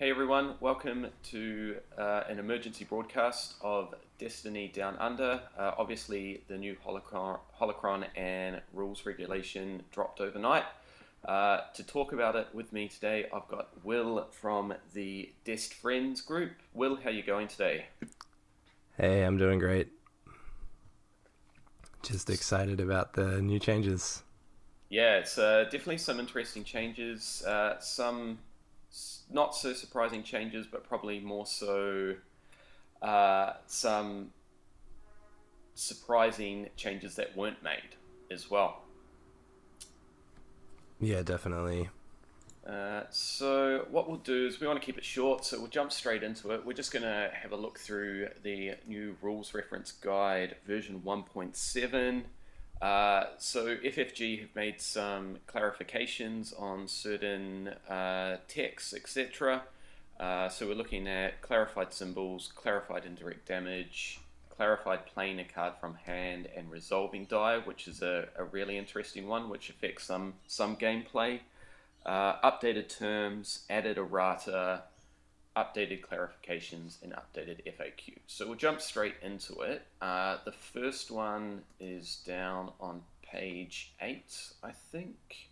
Hey everyone, welcome to an emergency broadcast of Destiny Down Under. Obviously, the new Holocron and rules regulation dropped overnight. To talk about it with me today, I've got Will from the Dest Friends group. Will, how are you going today? Hey, I'm doing great. Just excited about the new changes. Yeah, it's definitely some interesting changes. Some not so surprising changes, but probably more so some surprising changes that weren't made as well. Yeah, definitely. So what we'll do is we want to keep it short, so we'll jump straight into it. We're just going to have a look through the new rules reference guide version 1.7. So FFG have made some clarifications on certain texts, etc. So we're looking at clarified symbols, clarified indirect damage, clarified playing a card from hand, and resolving die, which is a really interesting one, which affects some gameplay. Updated terms, added errata, updated clarifications, and updated FAQ. So we'll jump straight into it. The first one is down on page 8, I think,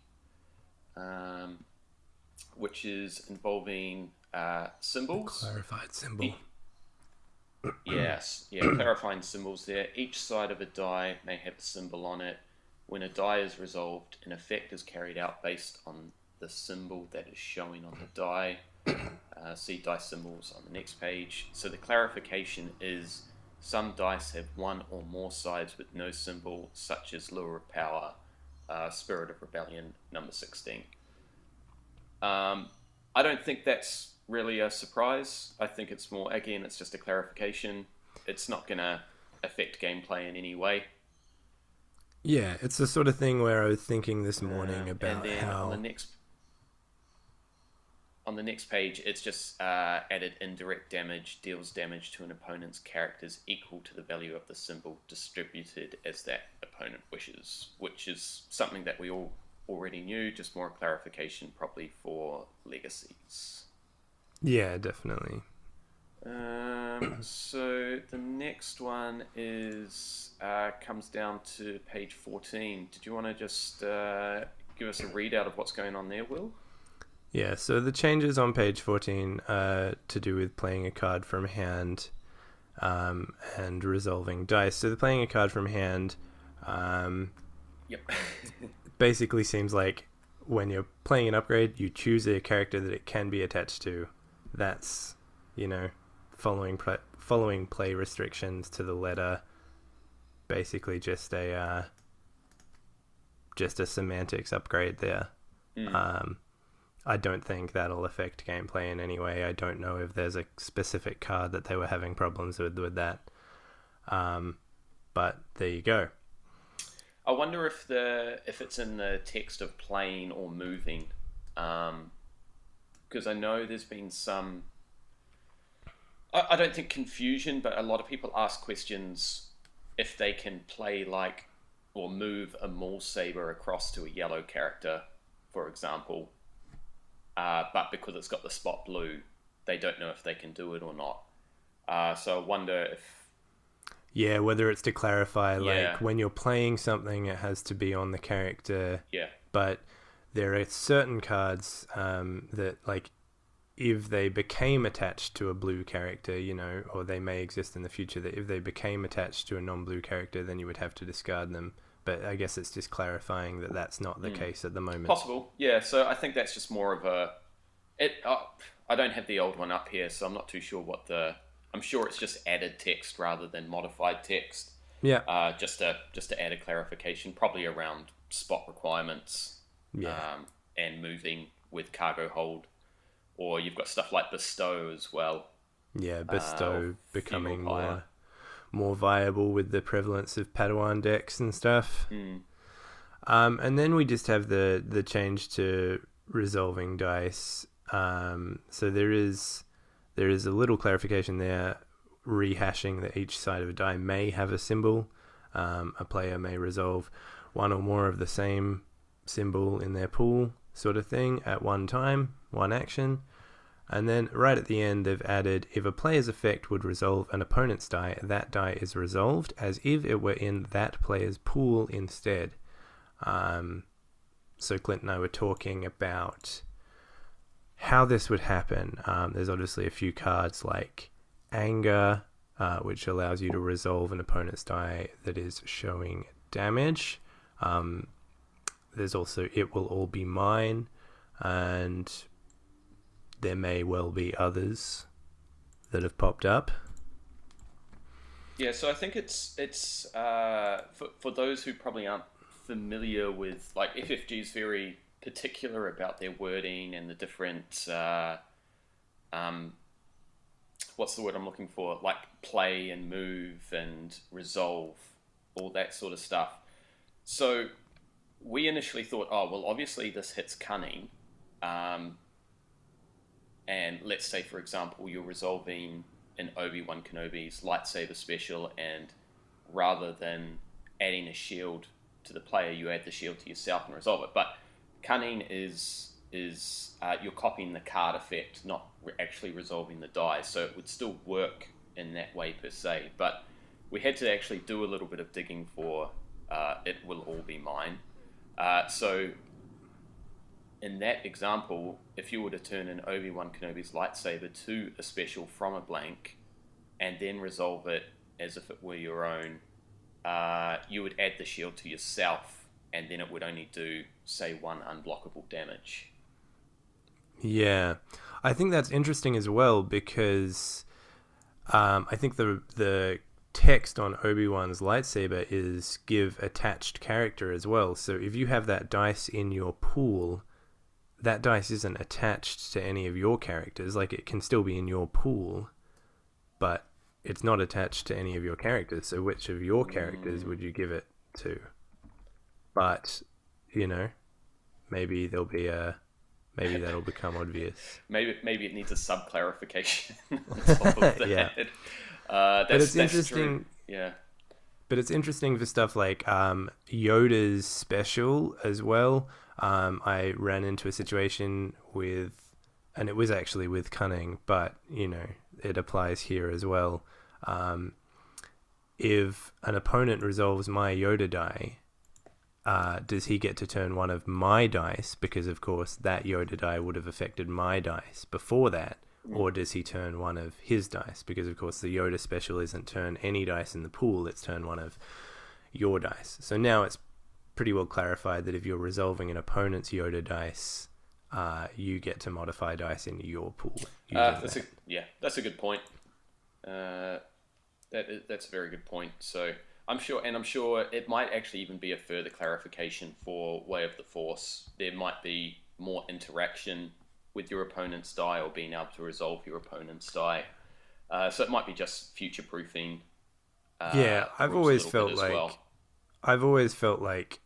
which is involving symbols. Clarified symbol. Yes, yeah, clarifying symbols there. Each side of a die may have a symbol on it. When a die is resolved, an effect is carried out based on the symbol that is showing on the die. See dice symbols on the next page. So the clarification is some dice have one or more sides with no symbol, such as Lure of Power, Spirit of Rebellion, number 16. I don't think that's really a surprise. I think it's more, again, it's just a clarification. It's not going to affect gameplay in any way. Yeah, it's the sort of thing where I was thinking this morning about and then how... On the next page, it's just added indirect damage, deals damage to an opponent's characters equal to the value of the symbol distributed as that opponent wishes, which is something that we all already knew, just more clarification probably for legacies. Yeah, definitely. So the next one is comes down to page 14. Did you want to just give us a readout of what's going on there, Will? Yeah, so the changes on page 14 to do with playing a card from hand and resolving dice. So the playing a card from hand Yep. basically seems like when you're playing an upgrade, you choose a character that it can be attached to. That's, following play restrictions to the letter. Basically just a semantics upgrade there. I don't think that'll affect gameplay in any way. I don't know if there's a specific card that they were having problems with that. But there you go. I wonder if it's in the text of playing or moving, because I know there's been some. I don't think confusion, but a lot of people ask questions if they can play or move a Maul Saber across to a yellow character, for example. But because it's got the spot blue, they don't know if they can do it or not. So I wonder if... Yeah, whether it's to clarify, when you're playing something, it has to be on the character. Yeah. But there are certain cards that, if they became attached to a blue character, or they may exist in the future, that if they became attached to a non-blue character, then you would have to discard them. But I guess it's just clarifying that that's not the case at the moment. Possible, yeah. So I think that's just more of a... I don't have the old one up here, so I'm not too sure what the... I'm sure it's just added text rather than modified text. Yeah. Just to add a clarification, probably around spot requirements. Yeah. And moving with cargo hold. Or you've got stuff like bestow as well. Yeah, bestow becoming more viable with the prevalence of Padawan decks and stuff. And then we just have the change to resolving dice. So there is a little clarification there, rehashing that each side of a die may have a symbol. A player may resolve one or more of the same symbol in their pool, sort of thing, at one time, one action. And then right at the end, they've added, if a player's effect would resolve an opponent's die, that die is resolved as if it were in that player's pool instead. So Clint and I were talking about how this would happen. There's obviously a few cards like Anger, which allows you to resolve an opponent's die that is showing damage. There's also It Will All Be Mine, and there may well be others that have popped up. Yeah, so I think it's for those who probably aren't familiar with, like, FFG is very particular about their wording and the different what's the word I'm looking for, like play and move and resolve, all that sort of stuff. So we initially thought, oh well, obviously this hits cunning, and let's say, for example, you're resolving an Obi-Wan Kenobi's lightsaber special, and rather than adding a shield to the player, you add the shield to yourself and resolve it. But cunning is you're copying the card effect, not actually resolving the die, so it would still work in that way per se. But we had to actually do a little bit of digging for It Will All Be Mine. So in that example, if you were to turn an Obi-Wan Kenobi's lightsaber to a special from a blank and then resolve it as if it were your own, you would add the shield to yourself, and then it would only do, say, 1 unblockable damage. Yeah, I think that's interesting as well, because I think the text on Obi-Wan's lightsaber is give attached character as well. So if you have that dice in your pool, that dice isn't attached to any of your characters. Like, it can still be in your pool, but it's not attached to any of your characters. So which of your characters would you give it to? But, you know, maybe there'll be maybe that'll become obvious. Maybe it needs a sub-clarification on top of that. Yeah. But it's interesting. True. Yeah. But it's interesting for stuff like Yoda's special as well. I ran into a situation with, and it was actually with cunning, but, you know, it applies here as well. If an opponent resolves my Yoda die, does he get to turn one of my dice? Because, of course, that Yoda die would have affected my dice before that. Or does he turn one of his dice? Because, of course, the Yoda special isn't turn any dice in the pool, it's turn one of your dice. So now it's pretty well clarified that if you're resolving an opponent's Yoda dice, you get to modify dice in your pool. That's a good point. That's a very good point. So I'm sure it might actually even be a further clarification for Way of the Force. There might be more interaction with your opponent's die, or being able to resolve your opponent's die. So it might be just future-proofing. I've always felt like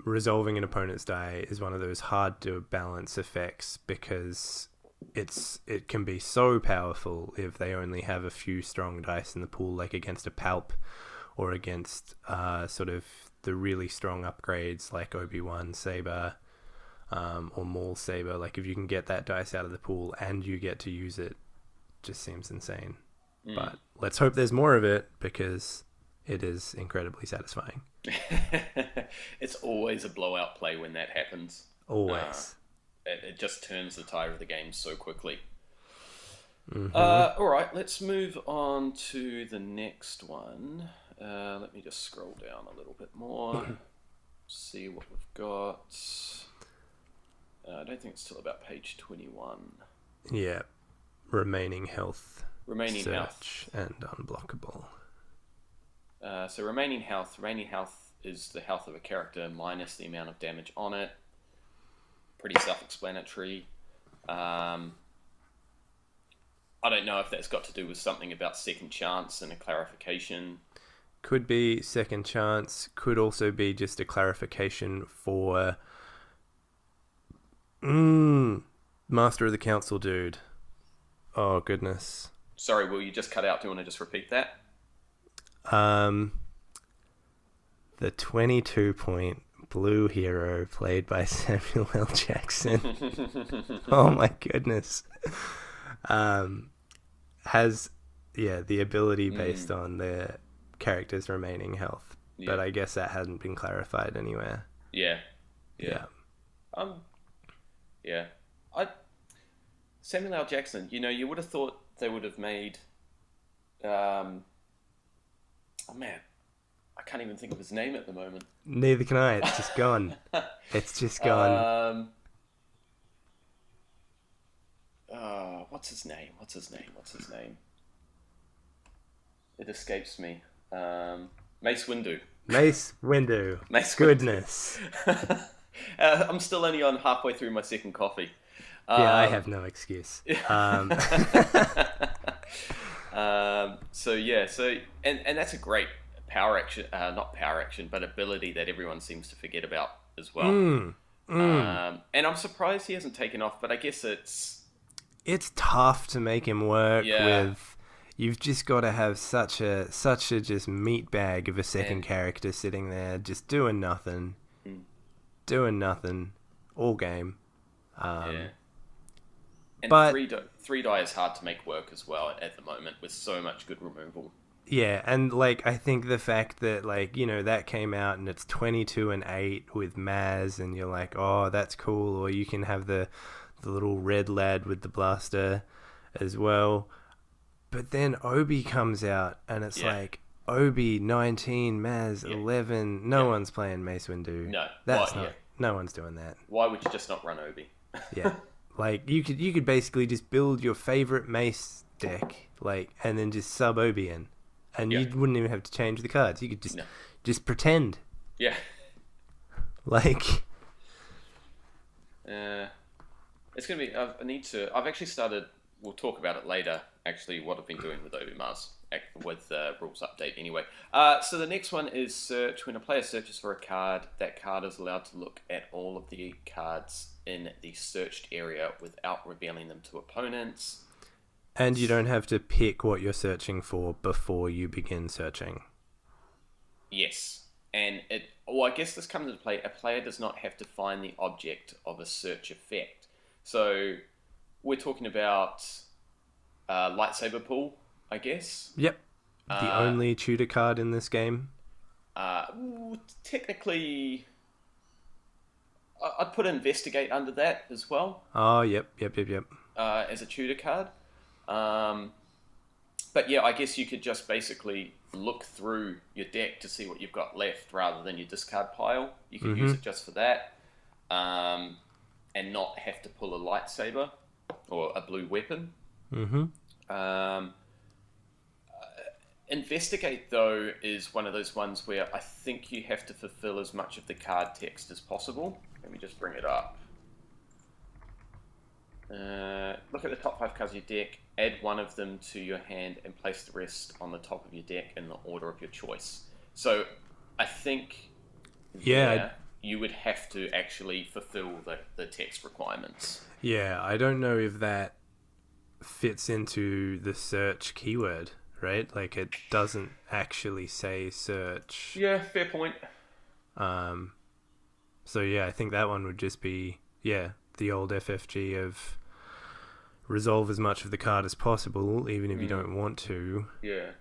resolving an opponent's die is one of those hard to balance effects, because it can be so powerful if they only have a few strong dice in the pool, like against a Palp or against sort of the really strong upgrades like Obi-Wan Saber. Or Maul Saber. Like, if you can get that dice out of the pool and you get to use it, just seems insane. But let's hope there's more of it, because it is incredibly satisfying. It's always a blowout play when that happens. Always. It just turns the tide of the game so quickly. Mm-hmm. All right, let's move on to the next one. Let me just scroll down a little bit more, see what we've got. I don't think it's till about page 21. Yeah. Remaining health. Remaining search health. And unblockable. So remaining health. Remaining health is the health of a character minus the amount of damage on it. Pretty self-explanatory. I don't know if that's got to do with something about second chance and a clarification. Could be second chance. Could also be just a clarification for... Master of the Council dude. Oh, goodness. Sorry, Will, you just cut out. Do you want to just repeat that? The 22-point blue hero played by Samuel L. Jackson. Oh, my goodness. has the ability based on their character's remaining health. But I guess that hadn't been clarified anywhere. Yeah. Samuel L. Jackson, you would have thought they would have made oh man, I can't even think of his name at the moment. Neither can I. It's just gone. It's just gone. What's his name? It escapes me. Mace Windu. Mace Windu. Goodness. I'm still only on halfway through my second coffee. I have no excuse. And that's a great power action, not power action, but ability that everyone seems to forget about as well. And I'm surprised he hasn't taken off, but I guess it's tough to make him work with. You've just got to have such a just meat bag of a second character sitting there just doing nothing all game. And but 3-die is hard to make work as well at the moment with so much good removal. Yeah, and I think the fact that that came out and it's 22 and 8 with Maz, and you're like, oh, that's cool. Or you can have the little red lad with the blaster as well. But then Obi comes out and it's like Obi 19, Maz 11. No one's playing Mace Windu. No, no one's doing that. Why would you just not run Obi? Yeah. You could basically just build your favorite Mace deck, and then just sub Obi in, and you wouldn't even have to change the cards. You could just pretend. Yeah. It's gonna be. I've actually started. We'll talk about it later. Actually, what I've been doing with Obi Mars with the rules update. Anyway, so the next one is search. When a player searches for a card, that card is allowed to look at all of the cards in the searched area without revealing them to opponents. And you don't have to pick what you're searching for before you begin searching. Yes. And I guess this comes into play. A player does not have to find the object of a search effect. So we're talking about lightsaber pool, I guess. Yep. The only tutor card in this game. Technically, I'd put investigate under that as well. Oh, yep. As a tutor card. But yeah, I guess you could just basically look through your deck to see what you've got left rather than your discard pile. You could use it just for that. And not have to pull a lightsaber or a blue weapon. Investigate, though, is one of those ones where I think you have to fulfill as much of the card text as possible. Let me just bring it up. Look at the top 5 cards of your deck, add one of them to your hand, and place the rest on the top of your deck in the order of your choice. So I think you would have to actually fulfill the text requirements. Yeah, I don't know if that fits into the search keyword, right? It doesn't actually say search. Yeah, fair point. So yeah, I think that one would just be the old FFG of resolve as much of the card as possible, even if you don't want to. Yeah,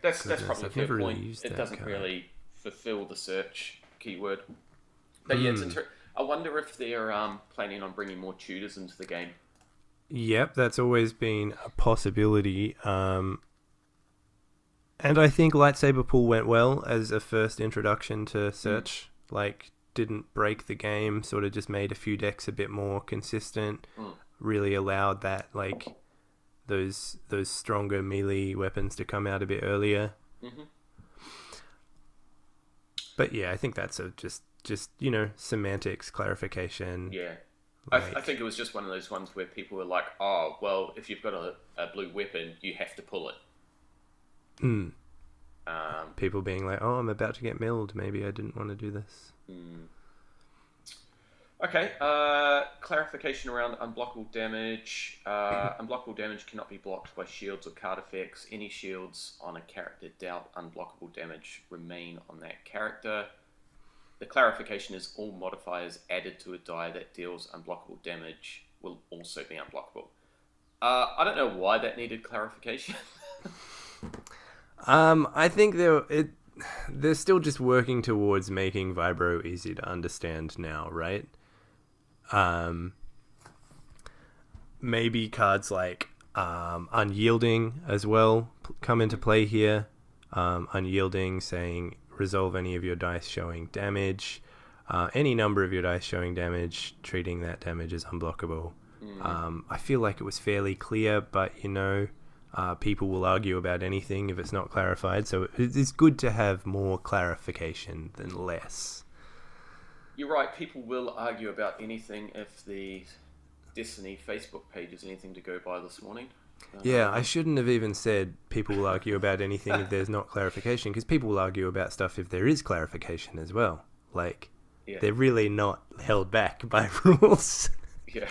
that's probably a fair point. It doesn't really fulfill the search keyword. But yeah, I wonder if they're planning on bringing more tutors into the game. Yep, that's always been a possibility. And I think lightsaber pool went well as a first introduction to search. Didn't break the game, sort of just made a few decks a bit more consistent, really allowed that those stronger melee weapons to come out a bit earlier. But yeah, I think that's just semantics clarification. Yeah, I think it was just one of those ones where people were like, oh well, if you've got a blue weapon you have to pull it. People being like, oh, I'm about to get milled, maybe I didn't want to do this. Okay, clarification around unblockable damage. Unblockable damage cannot be blocked by shields or card effects. Any shields on a character dealt unblockable damage remain on that character. The clarification is all modifiers added to a die that deals unblockable damage will also be unblockable. I don't know why that needed clarification. I think they're still just working towards making Vibro easy to understand now, right? Maybe cards like Unyielding as well come into play here. Unyielding saying resolve any of your dice showing damage, any number of your dice showing damage, treating that damage as unblockable. I feel like it was fairly clear, but people will argue about anything if it's not clarified, so it's good to have more clarification than less. You're right, people will argue about anything if the Destiny Facebook page is anything to go by this morning. Yeah, I shouldn't have even said people will argue about anything if there's not clarification, because people will argue about stuff if there is clarification as well. Like, they're really not held back by rules. Yeah.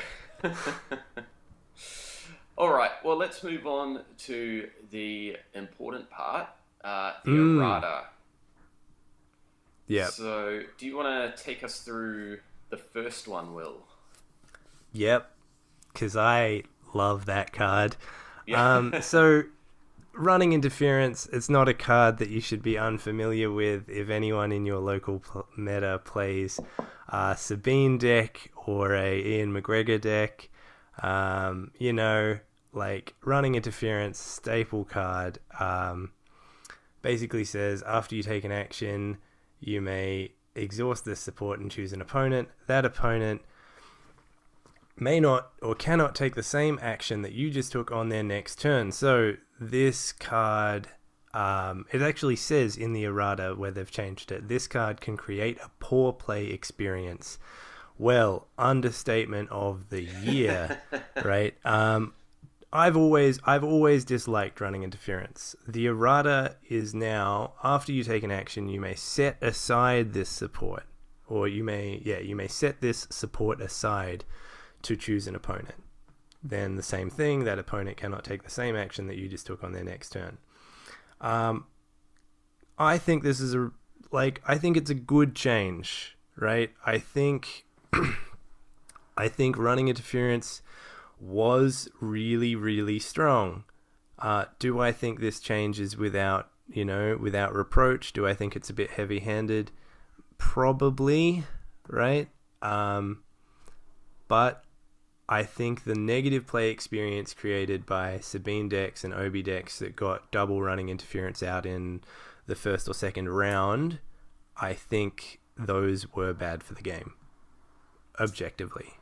All right, well, let's move on to the important part, the errata. Yeah. So, do you want to take us through the first one, Will? Yep, because I love that card. Yeah. So, Running Interference, it's not a card that you should be unfamiliar with if anyone in your local meta plays Sabine deck or a Ian McGregor deck. Like Running Interference, staple card, basically says after you take an action, you may exhaust this support and choose an opponent. That opponent may not or cannot take the same action that you just took on their next turn. So this card, it actually says in the errata where they've changed it, this card can create a poor play experience. Well, understatement of the year, right? I've always disliked Running Interference. The errata is now, after you take an action, you may set aside this support, or you may set this support aside to choose an opponent. Then the same thing, that opponent cannot take the same action that you just took on their next turn. I think this is I think it's a good change, right? I think Running Interference was really, really strong. Do I think this change is without reproach? Do I think it's a bit heavy-handed? Probably, right? But I think the negative play experience created by Sabine DEX and Obi DEX that got double Running Interference out in the first or second round, I think those were bad for the game, objectively.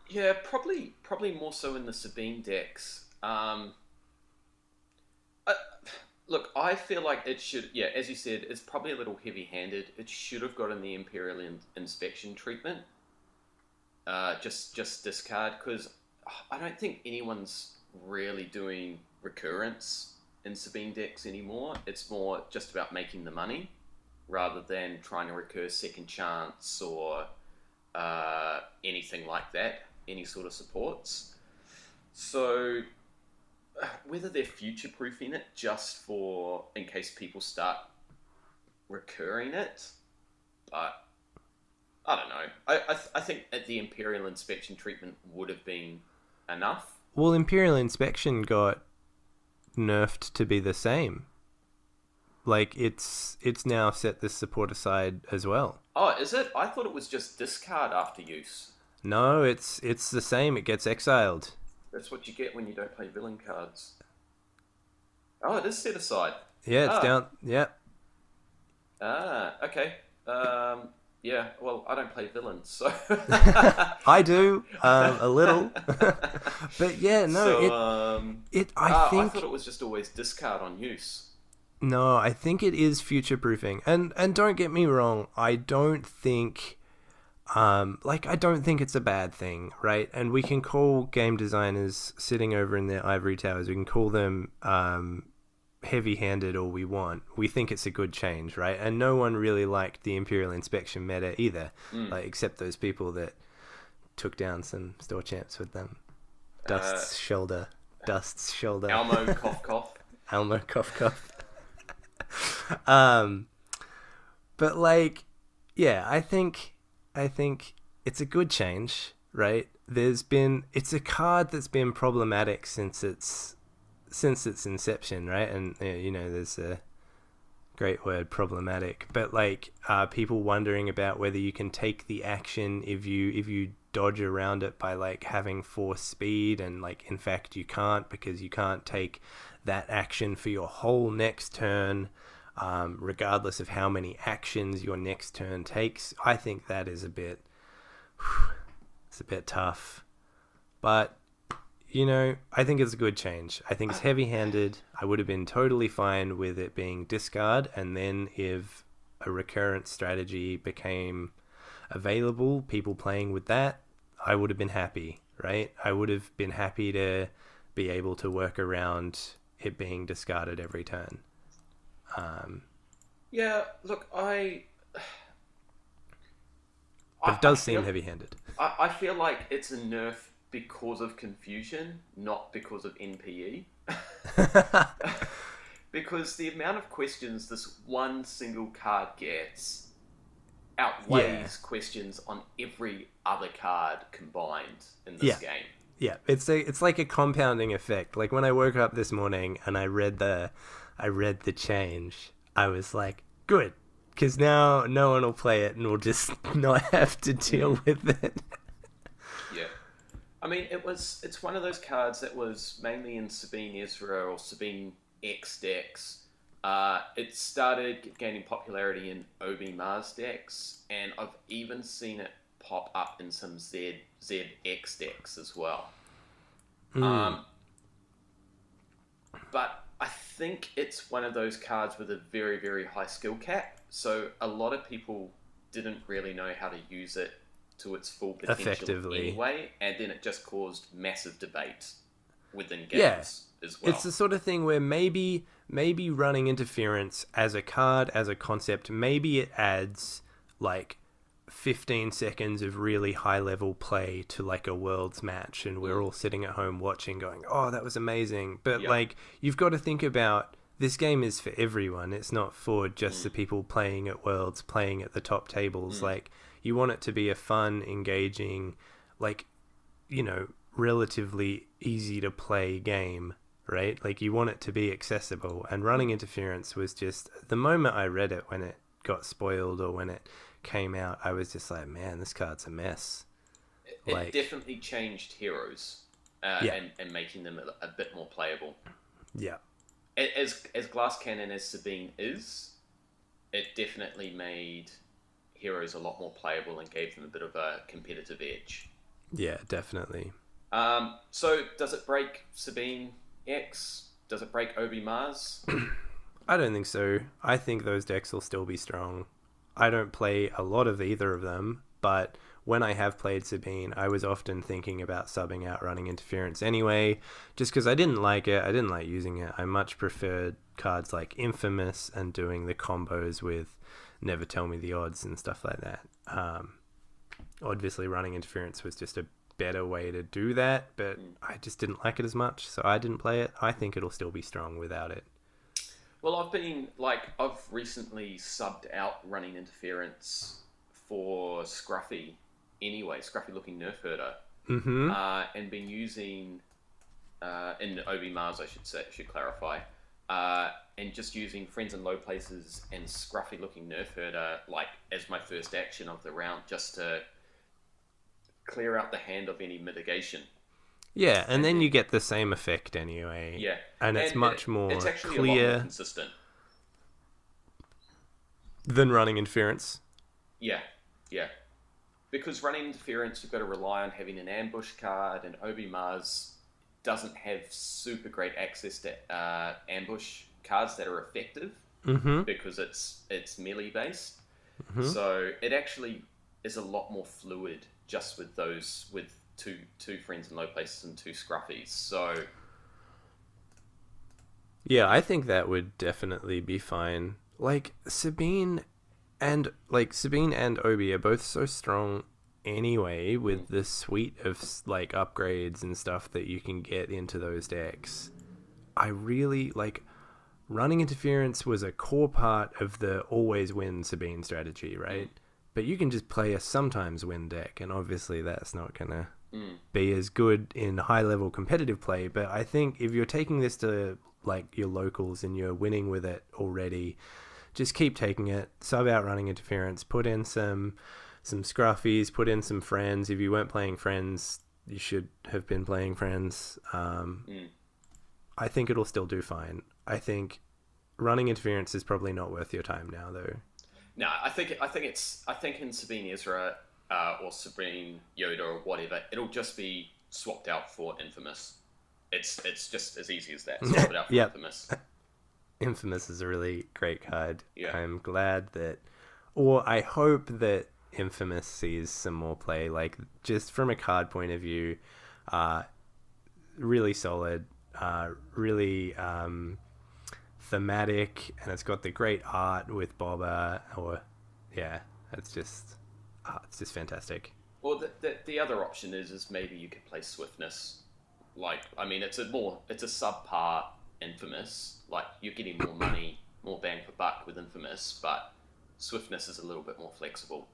Yeah, probably more so in the Sabine DEX. Look, I feel like it should, as you said, it's probably a little heavy-handed. It should have gotten the Imperial Inspection treatment. Just discard, because I don't think anyone's really doing recurrence in Sabine DEX anymore. It's more just about making the money rather than trying to recur second chance or anything like that, any sort of supports. So whether they're future-proofing it just for in case people start recurring it, but I don't know. I think that the Imperial Inspection treatment would have been enough. Well, Imperial Inspection got nerfed to be the same. Like, it's now set this support aside as well. Oh, is it? I thought it was just discard after use. No, it's the same. It gets exiled. That's what you get when you don't play villain cards. Oh, it is set aside. Yeah, it's down. Yeah. Okay. Yeah, well, I don't play villains, so... I do, a little. But yeah, no, so, I think... I thought it was just always discard on use. No, I think it is future-proofing. And don't get me wrong, I don't think... I don't think it's a bad thing, right? And we can call game designers sitting over in their ivory towers, we can call them... heavy-handed all we want. We think it's a good change, right? And no one really liked the Imperial Inspection meta either, except those people that took down some store champs with them. Dust's shoulder. Elmo cough cough. Elmo cough cough. But I think it's a good change, right? it's a card that's been problematic since its inception, right? And there's a great word, problematic, but like people wondering about whether you can take the action if you dodge around it by like having force speed, and like in fact you can't, because you can't take that action for your whole next turn, regardless of how many actions your next turn takes. I think that is a bit tough, but I think it's a good change. I think it's heavy-handed. I would have been totally fine with it being discard, and then if a recurrent strategy became available, people playing with that, I would have been happy, right? I would have been happy to be able to work around it being discarded every turn. Yeah, look, but it does seem heavy-handed. I feel like it's a nerf because of confusion, not because of NPE. Because the amount of questions this one single card gets outweighs questions on every other card combined in this game. Yeah, it's like a compounding effect. Like when I woke up this morning and I read the change, I was like, good, because now no one will play it and we'll just not have to deal with it. Yeah. I mean, it's one of those cards that was mainly in Sabine Ezra or Sabine X decks. It started gaining popularity in Obi Mars decks, and I've even seen it pop up in some ZX decks as well. But I think it's one of those cards with a very, very high skill cap, so a lot of people didn't really know how to use it to its full potential effectively anyway, and then it just caused massive debate within games as well. It's the sort of thing where maybe running interference as a card, as a concept, maybe it adds like 15 seconds of really high level play to like a world's match, and we're all sitting at home watching going, oh, that was amazing. But like, you've got to think about, this game is for everyone. It's not for just the people playing at Worlds, playing at the top tables. Like, you want it to be a fun, engaging, like, relatively easy to play game, right? Like, you want it to be accessible. And running interference was just, the moment I read it, when it got spoiled or when it came out, I was just like, man, this card's a mess. It definitely changed heroes and making them a bit more playable. Yeah. As glass cannon as Sabine is, it definitely made heroes a lot more playable and gave them a bit of a competitive edge. Yeah, definitely. So does it break Sabine X? Does it break Obi Mars? I don't think so. I think those decks will still be strong. I don't play a lot of either of them, but when I have played Sabine, I was often thinking about subbing out running interference anyway, just because I didn't like it. I didn't like using it. I much preferred cards like Infamous and doing the combos with Never Tell Me the Odds and stuff like that. Obviously, running interference was just a better way to do that, but I just didn't like it as much, so I didn't play it. I think it'll still be strong without it. Well, I've recently subbed out running interference for Scruffy anyway, Scruffy looking Nerf herder, and been using, in Obi Mars, I should clarify, and just using Friends in Low Places and Scruffy looking Nerf herder, like, as my first action of the round, just to clear out the hand of any mitigation. Yeah, and then you get the same effect anyway. Yeah. And it's much more clear. It's actually a lot more consistent than running interference. Yeah. Because running interference, you've got to rely on having an ambush card, and Obi Mars doesn't have super great access to ambush cards that are effective because it's melee based. So it actually is a lot more fluid just with two Friends in Low Places and two Scruffies. So yeah, I think that would definitely be fine. Like, Sabine and Obi are both so strong anyway, with the suite of like upgrades and stuff that you can get into those decks. I really like running interference was a core part of the always win Sabine strategy, right? But you can just play a sometimes win deck, and obviously that's not gonna be as good in high-level competitive play. But I think if you're taking this to like your locals and you're winning with it already, just keep taking it. Sub out running interference. Put in some scruffies. Put in some friends. If you weren't playing friends, you should have been playing friends. I think it'll still do fine. I think running interference is probably not worth your time now, though. No, I think in Sabine Ezra or Sabine Yoda or whatever, it'll just be swapped out for Infamous. It's just as easy as that. Swap it out for Yep. Infamous. Infamous is a really great card. Yeah. I'm glad that, or I hope that Infamous sees some more play. Like, just from a card point of view, really solid, really thematic, and it's got the great art with Boba. It's just fantastic. Well, the other option is maybe you could play Swiftness. Like, I mean, it's a subpar Infamous. Like, you're getting more money, more bang for buck with Infamous, but Swiftness is a little bit more flexible.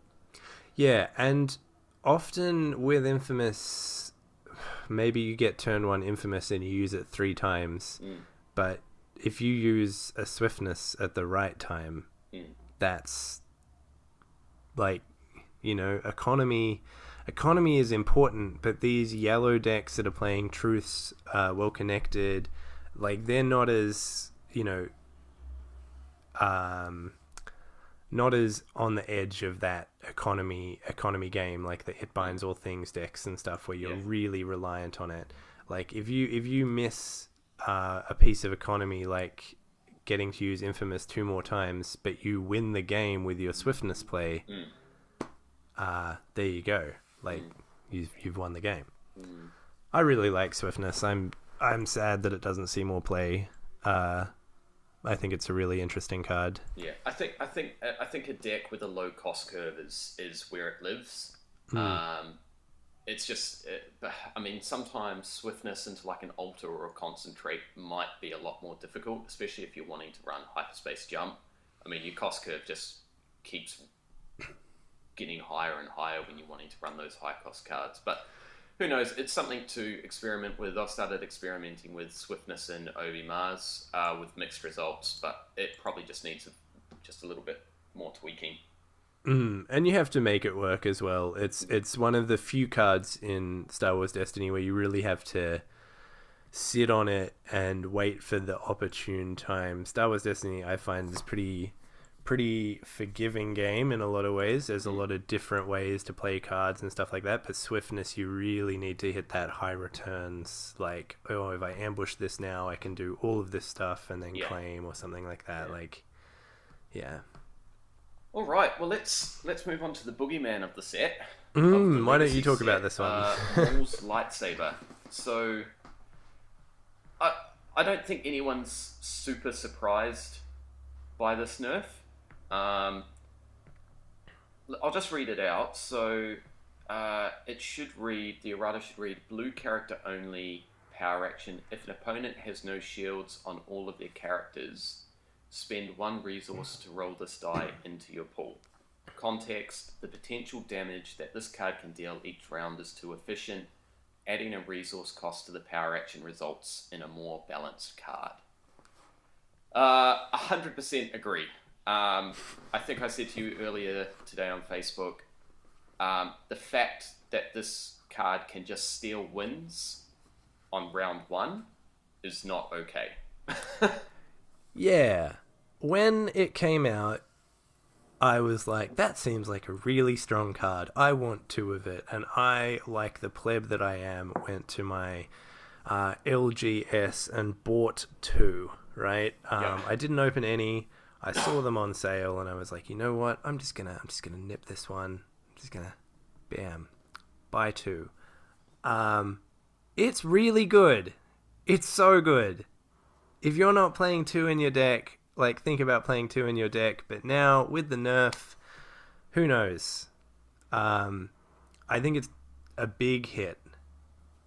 Yeah, and often with Infamous, maybe you get turn 1 Infamous and you use it 3 times, but if you use a Swiftness at the right time, that's like, economy is important, but these yellow decks that are playing Truths, well connected, like, they're not as, not as on the edge of that economy game, like the It Binds All Things decks and stuff, where you're really reliant on it. Like, if you miss a piece of economy, like getting to use Infamous 2 more times, but you win the game with your Swiftness play, there you go. Like, you've won the game. I really like Swiftness. I'm sad that it doesn't see more play. I think it's a really interesting card. Yeah, I think a deck with a low cost curve is where it lives. It's just, I mean, sometimes Swiftness into like an Alter or a Concentrate might be a lot more difficult, especially if you're wanting to run Hyperspace Jump. I mean, your cost curve just keeps getting higher and higher when you're wanting to run those high cost cards. But who knows? It's something to experiment with. I've started experimenting with Swiftness and Obi Mars with mixed results, but it probably just needs just a little bit more tweaking. And you have to make it work as well. It's one of the few cards in Star Wars Destiny where you really have to sit on it and wait for the opportune time. Star Wars Destiny, I find, is pretty forgiving game in a lot of ways. There's a lot of different ways to play cards and stuff like that, but Swiftness, you really need to hit that high returns, like, oh, if I ambush this now, I can do all of this stuff and then claim or something like that. All right, well, let's move on to the boogeyman of the set. Why don't you talk about this one? Maul's lightsaber. So, I don't think anyone's super surprised by this nerf. I'll just read it out. So, it should read, the errata should read, blue character only, power action. If an opponent has no shields on all of their characters, spend 1 resource to roll this die into your pool. Context, the potential damage that this card can deal each round is too efficient. Adding a resource cost to the power action results in a more balanced card. 100% agree. I think I said to you earlier today on Facebook, the fact that this card can just steal wins on round 1 is not okay. Yeah. When it came out, I was like, that seems like a really strong card. I want 2 of it. And I, like the pleb that I am, went to my LGS and bought 2, right? I didn't open any. I saw them on sale and I was like, you know what? I'm just gonna nip this one. I'm just gonna, bam, buy 2. It's really good. It's so good. If you're not playing 2 in your deck, like, think about playing 2 in your deck. But now, with the nerf, who knows? I think it's a big hit,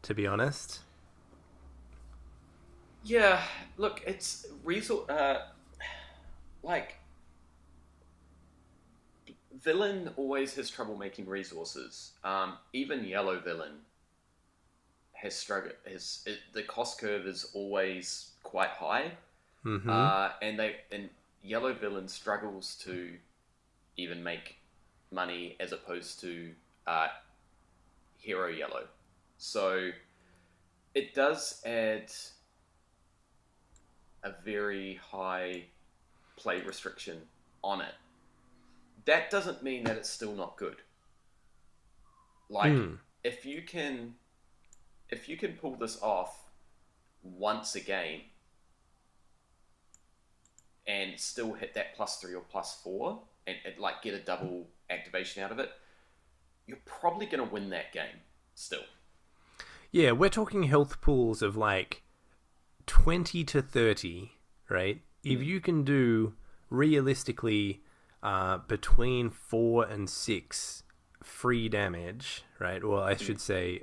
to be honest. Yeah, look, it's like, villain always has trouble making resources. Even yellow villain has struggled. The cost curve is always quite high, and yellow villain struggles to even make money as opposed to hero yellow. So it does add a very high play restriction on it. That doesn't mean that it's still not good. Like, if you can pull this off once a game and still hit that +3 or +4 and like get a double activation out of it, you're probably going to win that game still. Yeah, we're talking health pools of like 20 to 30, right? If you can do realistically between 4 and 6 free damage, right? Well, I should say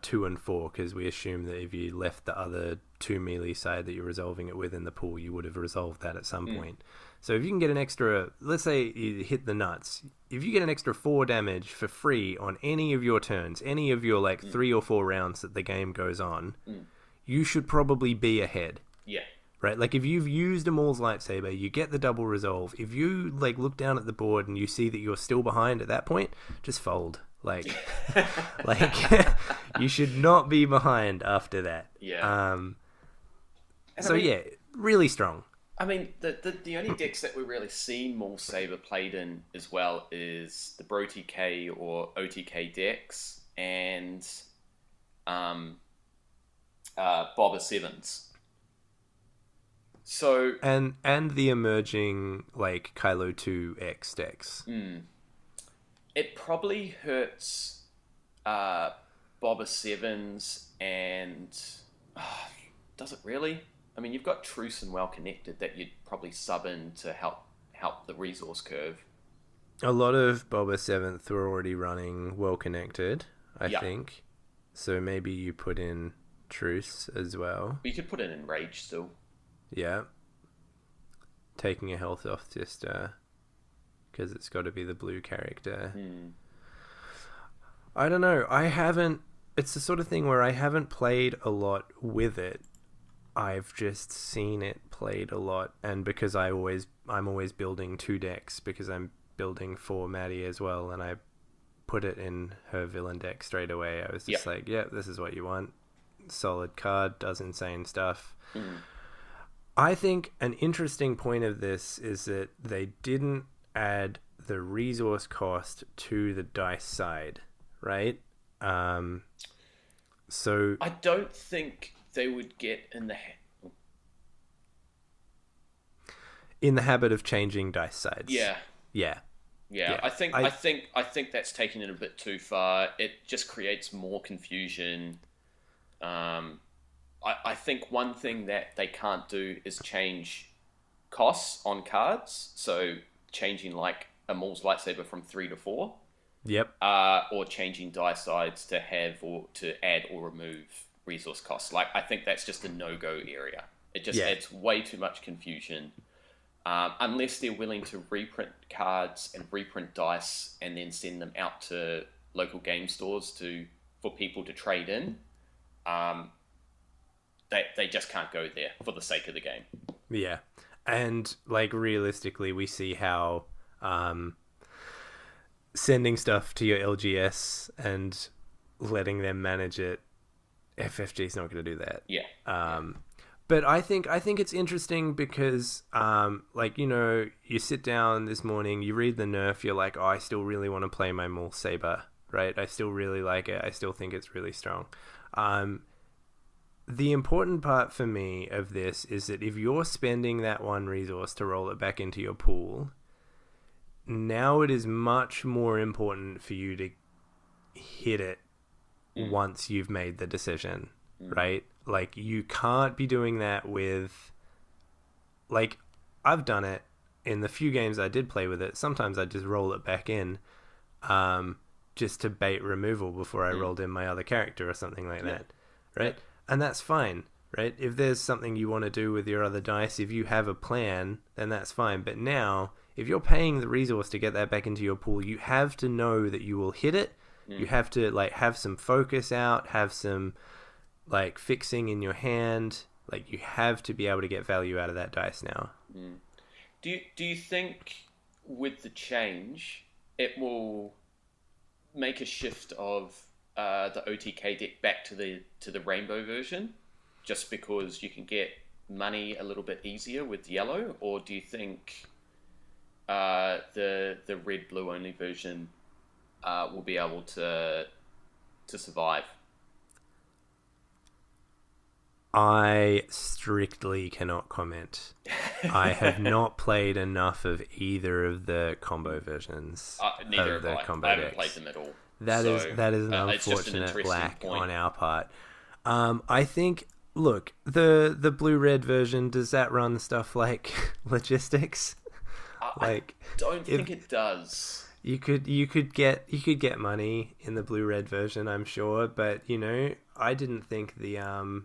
2 and 4, because we assume that if you left the other 2 melee side that you're resolving it with in the pool, you would have resolved that at some point. So if you can get an extra, let's say you hit the nuts, if you get an extra 4 damage for free on any of your turns, any of your like 3 or 4 rounds that the game goes on, you should probably be ahead. Yeah. Right? Like, if you've used a Maul's lightsaber, you get the double resolve. If you like look down at the board and you see that you're still behind at that point, just fold. Like, you should not be behind after that. Yeah. So yeah, really strong. I mean, the only decks that we really see Maul Saber played in as well is the Bro TK or OTK decks and Boba Sevens. So and the emerging like Kylo 2X decks. It probably hurts Boba Sevens and does it really? I mean, you've got Truce and Well Connected that you'd probably sub in to help the resource curve. A lot of Boba 7th were already running Well Connected, I think. So maybe you put in Truce as well. You could put it in Rage still. Yeah. Taking a health off just because it's got to be the blue character. I don't know. It's the sort of thing where I haven't played a lot with it. I've just seen it played a lot, and because I'm always building 2 decks because I'm building for Maddie as well, and I put it in her villain deck straight away. I was just like, yeah, this is what you want. Solid card, does insane stuff. I think an interesting point of this is that they didn't add the resource cost to the dice side, right? So I don't think they would get in the habit of changing dice sides. Yeah. I think that's taking it a bit too far. It just creates more confusion. I think one thing that they can't do is change costs on cards. So changing like a Maul's lightsaber from 3 to 4. Yep. Or changing dice sides to have or to add or remove resource costs. Like, I think that's just a no-go area. It just adds way too much confusion. Unless they're willing to reprint cards and reprint dice and then send them out to local game stores for people to trade in. They just can't go there for the sake of the game. Yeah. And like realistically, we see how sending stuff to your LGS and letting them manage it, FFG is not going to do that. Yeah. But I think it's interesting because, like, you know, you sit down this morning, you read the Nerf, you're like, oh, I still really want to play my Maul Saber, right? I still really like it. I still think it's really strong. The important part for me of this is that if you're spending that one resource to roll it back into your pool, now it is much more important for you to hit it once you've made the decision, right? Like, you can't be doing that with, like, I've done it in the few games I did play with it. Sometimes I just roll it back in just to bait removal before I rolled in my other character or something like that, right? And that's fine, right? If there's something you want to do with your other dice, if you have a plan, then that's fine. But now, if you're paying the resource to get that back into your pool, you have to know that you will hit it. You have to, like, have some focus out, have some like fixing in your hand. Like, you have to be able to get value out of that dice now. Do you think with the change it will make a shift of the OTK deck back to the rainbow version, just because you can get money a little bit easier with yellow, or do you think the red blue only version will be able to survive? I strictly cannot comment. I have not played enough of either of the combo versions Neither of the have I. combo I haven't decks. played them at all. That is an unfortunate lack on our part. I think, look, the blue-red version, does that run stuff like logistics? I don't think it does. You could get money in the blue-red version, I'm sure, but I didn't think the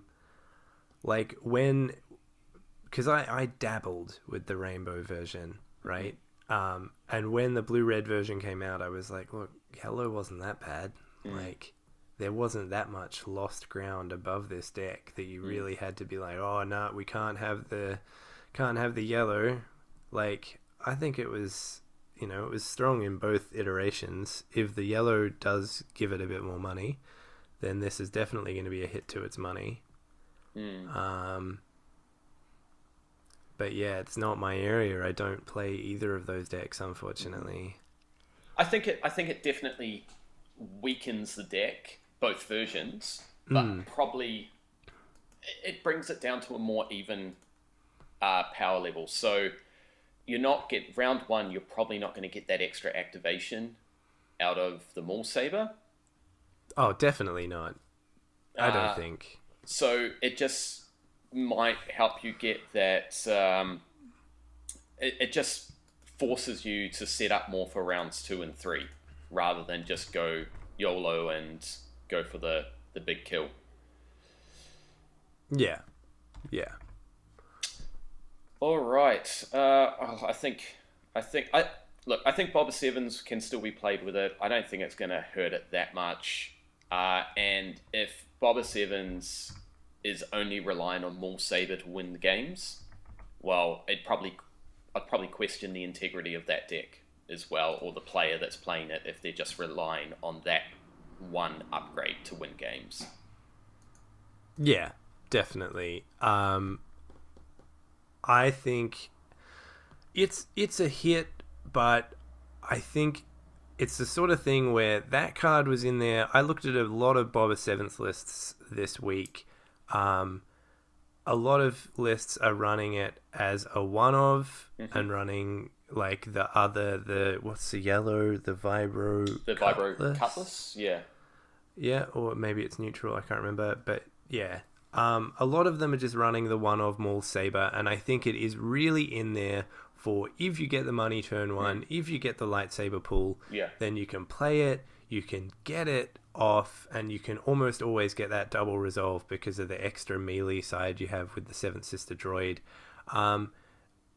because I dabbled with the rainbow version, right? And when the blue-red version came out, I was like, look, yellow wasn't that bad. Like, there wasn't that much lost ground above this deck that you really had to be like, oh no, we can't have the yellow. Like, I think it was, it was strong in both iterations. If the yellow does give it a bit more money, then this is definitely going to be a hit to its money. But yeah, it's not my area. I don't play either of those decks, unfortunately. I think it definitely weakens the deck, both versions, but probably it brings it down to a more even power level. So you're not round one. You're probably not going to get that extra activation out of the Maul Saber. Oh, definitely not. I don't think. So it just might help you get that. It just forces you to set up more for rounds 2 and 3, rather than just go YOLO and go for the big kill. Yeah. All right. I think Boba Sevens can still be played with it. I don't think it's going to hurt it that much. And if Boba Sevens is only relying on Maul Saber to win the games, well, I'd probably question the integrity of that deck as well, or the player that's playing it, if they're just relying on that one upgrade to win games. Yeah, definitely. I think it's a hit, but I think it's the sort of thing where that card was in there. I looked at a lot of Boba Seventh lists this week. A lot of lists are running it as a one-of and running like what's the yellow, the Vibro Cutlass, yeah, or maybe it's neutral, I can't remember, but yeah, a lot of them are just running the one-of Maul Saber, and I think it is really in there for if you get the money turn one, if you get the lightsaber pull, then you can play it, you can get it off, and you can almost always get that double resolve because of the extra melee side you have with the Seventh Sister droid.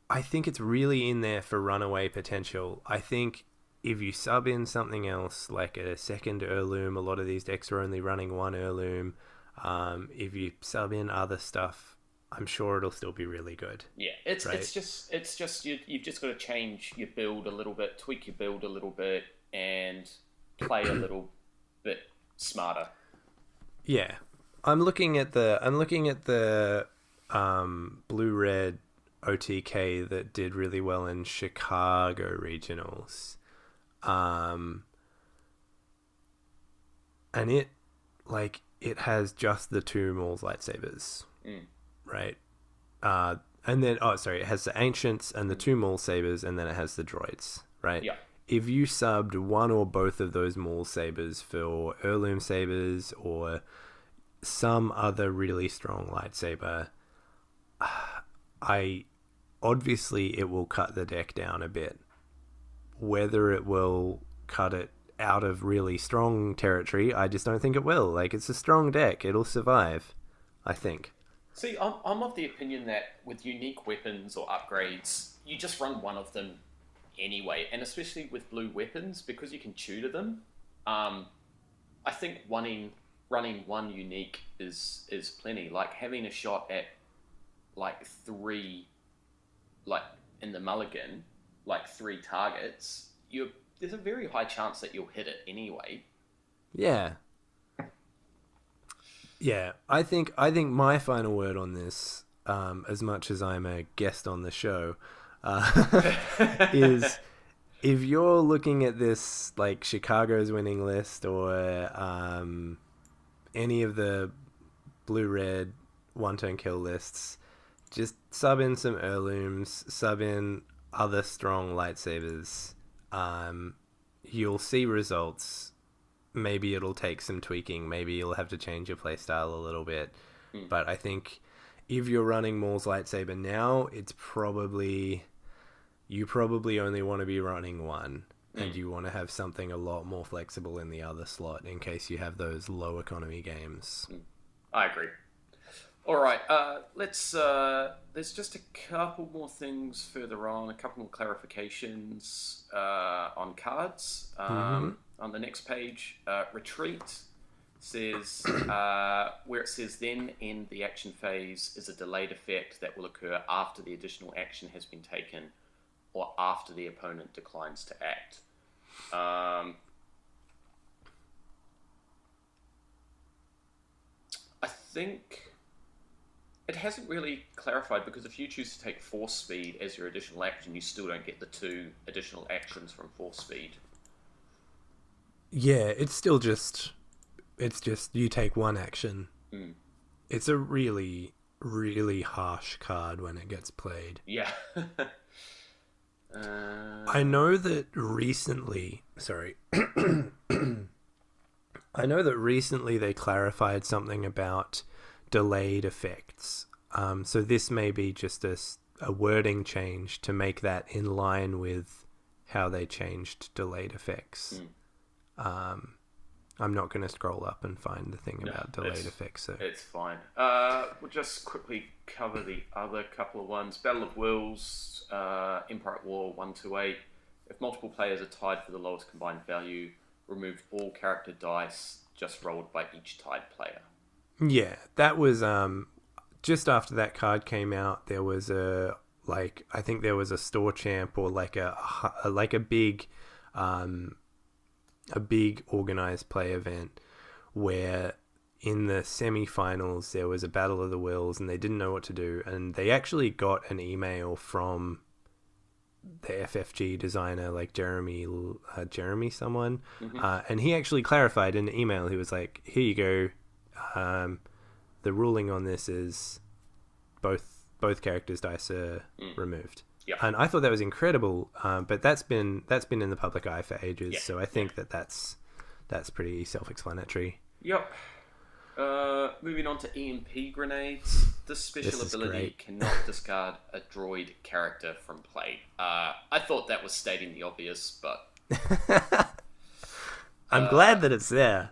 I think it's really in there for runaway potential. I think if you sub in something else, like a second heirloom, a lot of these decks are only running one heirloom. If you sub in other stuff, I'm sure it'll still be really good. Yeah, it's just you've just got to change your build a little bit, tweak your build a little bit, and play a little bit smarter. Yeah, I'm looking at the blue-red OTK that did really well in Chicago regionals, and it has just the two Maul's lightsabers, right? And then it has the ancients and the two Maul sabers, and then it has the droids, right? Yeah. If you subbed one or both of those Maul sabers for heirloom sabers or some other really strong lightsaber, obviously it will cut the deck down a bit. Whether it will cut it out of really strong territory, I just don't think it will. Like, it's a strong deck. It'll survive, I think. See, I'm of the opinion that with unique weapons or upgrades, you just run one of them anyway, and especially with blue weapons, because you can tutor them. I think running running one unique is plenty. Like having a shot at like 3, like in the mulligan, like 3 targets, there's a very high chance that you'll hit it anyway. Yeah. Yeah, I think my final word on this, as much as I'm a guest on the show, is if you're looking at this like Chicago's winning list or any of the blue-red one-turn kill lists, just sub in some heirlooms, sub in other strong lightsabers. You'll see results. Maybe it'll take some tweaking. Maybe you'll have to change your playstyle a little bit. But I think if you're running Maul's lightsaber now, you probably only want to be running one, and you want to have something a lot more flexible in the other slot in case you have those low economy games. I agree. All right, let's. There's just a couple more things further on, a couple more clarifications on cards. On the next page, retreat says where it says then end the action phase is a delayed effect that will occur after the additional action has been taken or after the opponent declines to act. I think it hasn't really clarified, because if you choose to take force speed as your additional action, you still don't get the 2 additional actions from force speed. Yeah, it's just you take one action. It's a really, really harsh card when it gets played. Yeah. I know that recently... Sorry. I know that recently they clarified something about delayed effects. So this may be just a wording change to make that in line with how they changed delayed effects. I'm not going to scroll up and find the thing about delayed effects. So. It's fine. We'll just quickly cover the other couple of ones. Battle of Wills, Empire at War 128. If multiple players are tied for the lowest combined value, remove all character dice just rolled by each tied player. Yeah, that was just after that card came out. There was I think there was a store champ or a big organized play event where in the semi-finals there was a Battle of the Wills and they didn't know what to do, and they actually got an email from the FFG designer, like Jeremy someone, and he actually clarified in the email. He was like, here you go, the ruling on this is both characters' dice are removed. Yep. And I thought that was incredible, but that's been in the public eye for ages. Yeah. So I think that's pretty self-explanatory. Yep. Moving on to EMP grenades. This special ability cannot discard a droid character from play. I thought that was stating the obvious, but I'm glad that it's there.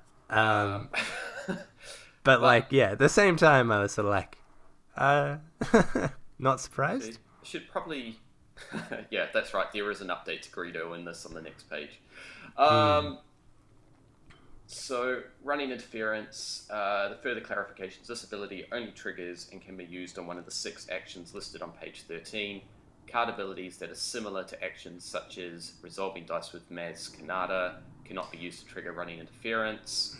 But at the same time, I was sort of like, not surprised. Should probably... yeah, that's right. There is an update to Greedo in this on the next page. So, running interference, the further clarifications, this ability only triggers and can be used on one of the 6 actions listed on page 13. Card abilities that are similar to actions such as resolving dice with Maz Kanata cannot be used to trigger running interference.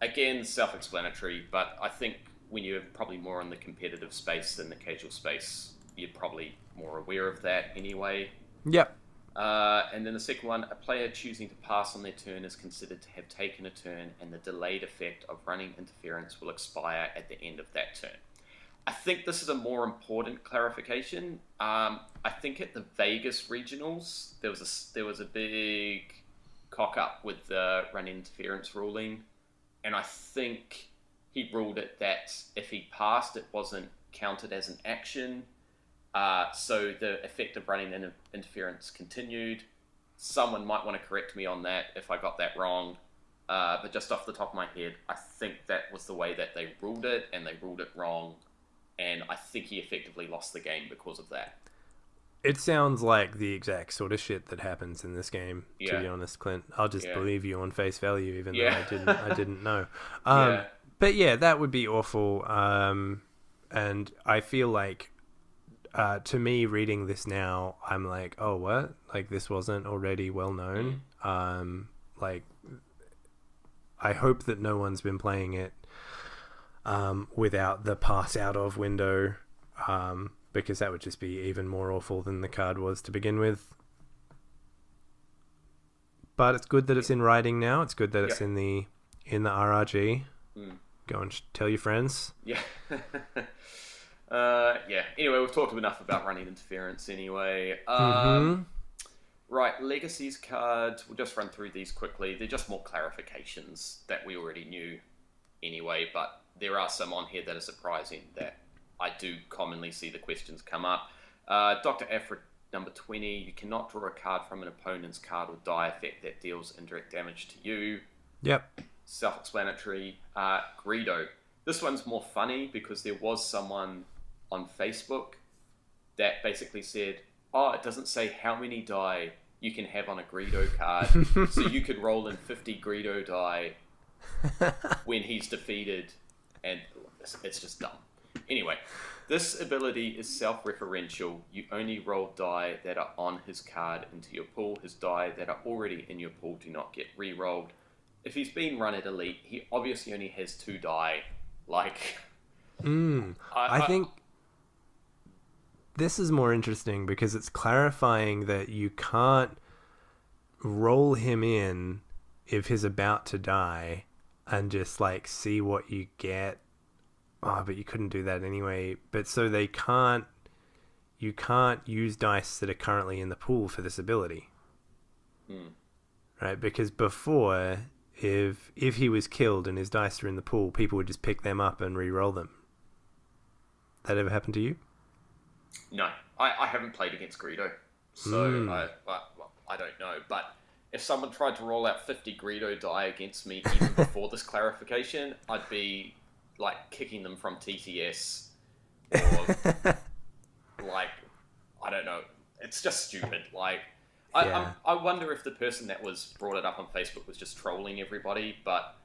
Again, self-explanatory, but I think when you're probably more in the competitive space than the casual space, you're probably more aware of that anyway. Yep. And then the second one, a player choosing to pass on their turn is considered to have taken a turn, and the delayed effect of running interference will expire at the end of that turn. I think this is a more important clarification. I think at the Vegas regionals, there was a big cock up with the run interference ruling, and I think he ruled it that if he passed, it wasn't counted as an action. So the effect of running interference continued. Someone might want to correct me on that if I got that wrong. But just off the top of my head, I think that was the way that they ruled it, and they ruled it wrong. And I think he effectively lost the game because of that. It sounds like the exact sort of shit that happens in this game, to be honest, Clint. I'll just believe you on face value, even though I didn't know. But yeah, that would be awful. And I feel like, to me, reading this now, I'm like, oh, what? Like, this wasn't already well known. Like, I hope that no one's been playing it without the pass out of window, because that would just be even more awful than the card was to begin with. But it's good that it's in writing now. It's good that it's in the RRG. Go and tell your friends. Yeah. Anyway, we've talked enough about running interference anyway. Right, Legacies cards. We'll just run through these quickly. They're just more clarifications that we already knew anyway, but there are some on here that are surprising that I do commonly see the questions come up. Dr. Afra, number 20. You cannot draw a card from an opponent's card or die effect that deals indirect damage to you. Yep. Self-explanatory. Greedo. This one's more funny because there was someone on Facebook that basically said, oh, it doesn't say how many die you can have on a Greedo card, so you could roll in 50 Greedo die when he's defeated, and it's just dumb. Anyway, this ability is self-referential. You only roll die that are on his card into your pool. His die that are already in your pool do not get re-rolled. If he's been run at Elite, he obviously only has 2 die. Like, I think this is more interesting because it's clarifying that you can't roll him in if he's about to die and just like see what you get. Oh, but you couldn't do that anyway. But so you can't use dice that are currently in the pool for this ability. Right? Because before, if he was killed and his dice are in the pool, people would just pick them up and re-roll them. That ever happened to you? No, I haven't played against Greedo, so I don't know. But if someone tried to roll out 50 Greedo die against me even before this clarification, I'd be like kicking them from TTS, or like, I don't know. It's just stupid. Like, I wonder if the person that was brought it up on Facebook was just trolling everybody. But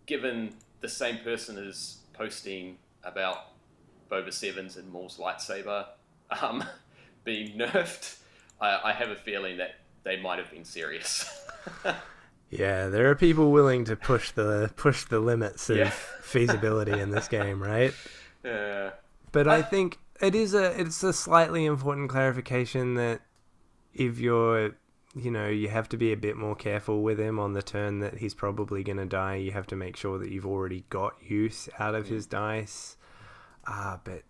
given the same person is posting about Boba 7's and Maul's lightsaber being nerfed, I have a feeling that they might have been serious. Yeah, there are people willing to push the limits of feasibility in this game, right? Yeah. But I think it's a slightly important clarification that if you have to be a bit more careful with him on the turn that he's probably going to die. You have to make sure that you've already got use out of his dice. But,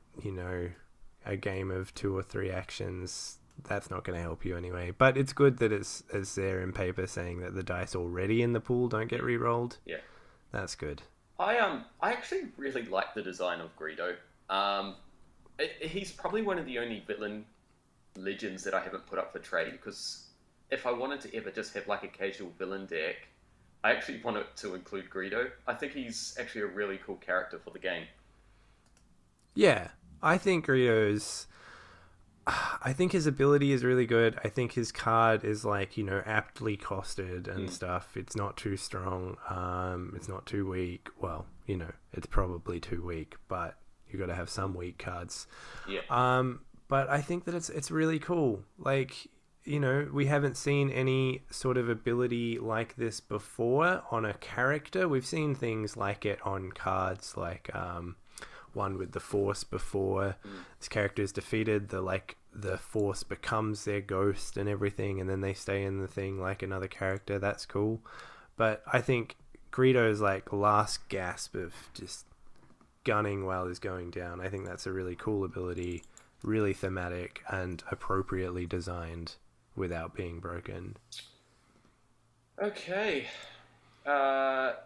a game of 2 or 3 actions, that's not going to help you anyway. But it's good that it's there in paper saying that the dice already in the pool don't get re-rolled. Yeah. That's good. I actually really like the design of Greedo. He's probably one of the only villain legends that I haven't put up for trade, because if I wanted to ever just have like a casual villain deck, I actually want it to include Greedo. I think he's actually a really cool character for the game. Yeah, I think I think his ability is really good. I think his card is aptly costed and stuff. It's not too strong. It's not too weak. Well, it's probably too weak, but you got to have some weak cards. Yeah. But I think that it's really cool. Like, we haven't seen any sort of ability like this before on a character. We've seen things like it on cards, like one with the Force before. This character is defeated, the Force becomes their ghost and everything, and then they stay in the thing like another character. That's cool. But I think Greedo's last gasp of just gunning while he's going down. I think that's a really cool ability, really thematic and appropriately designed without being broken. Okay.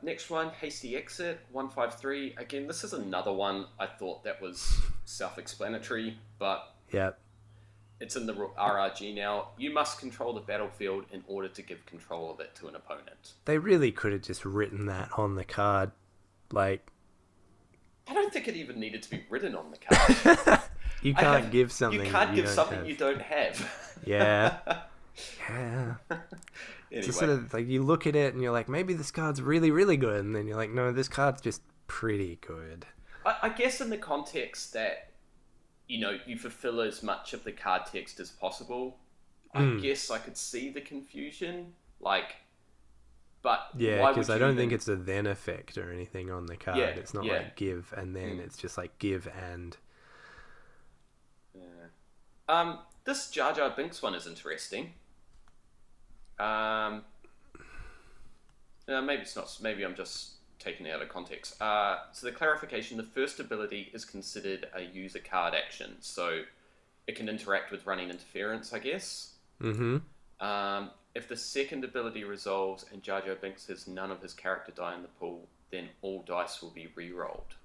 Next one, Hasty Exit 153. Again, this is another one I thought that was self-explanatory, but it's in the RRG now. You must control the battlefield in order to give control of it to an opponent. They really could have just written that on the card. I don't think it even needed to be written on the card. You can't give something. You can't give don't something have. you don't have. Yeah. Yeah. You give something you don't have. Yeah. Yeah. Anyway. It's just sort of like you look at it and you're like, maybe this card's really, really good, and then you're like, no, this card's just pretty good. I guess in the context that, you fulfill as much of the card text as possible, I guess I could see the confusion. But yeah, because I don't think it's a then effect or anything on the card. Yeah, it's not like give and then. It's just like give and. Yeah. This Jar Jar Binks one is interesting. Maybe it's not. Maybe I'm just taking it out of context. So the clarification: the first ability is considered a user card action, so it can interact with running interference, I guess. Mm-hmm. If the second ability resolves and Jar Jar Binks has none of his character die in the pool, then all dice will be re-rolled.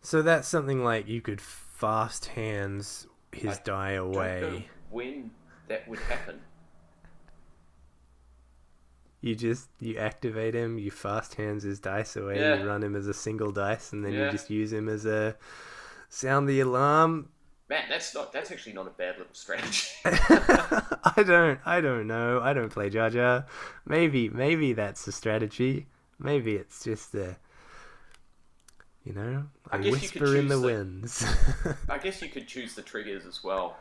So that's something like you could fast hands his die away. Don't know when that would happen. You activate him, you fast hands his dice away, Yeah. you run him as a single dice, and then you just use him as a sound the alarm. Man, that's actually not a bad little strategy. I don't know. I don't play Jar Jar. Maybe that's the strategy. Maybe it's just a whisper in the winds. I guess you could choose the triggers as well.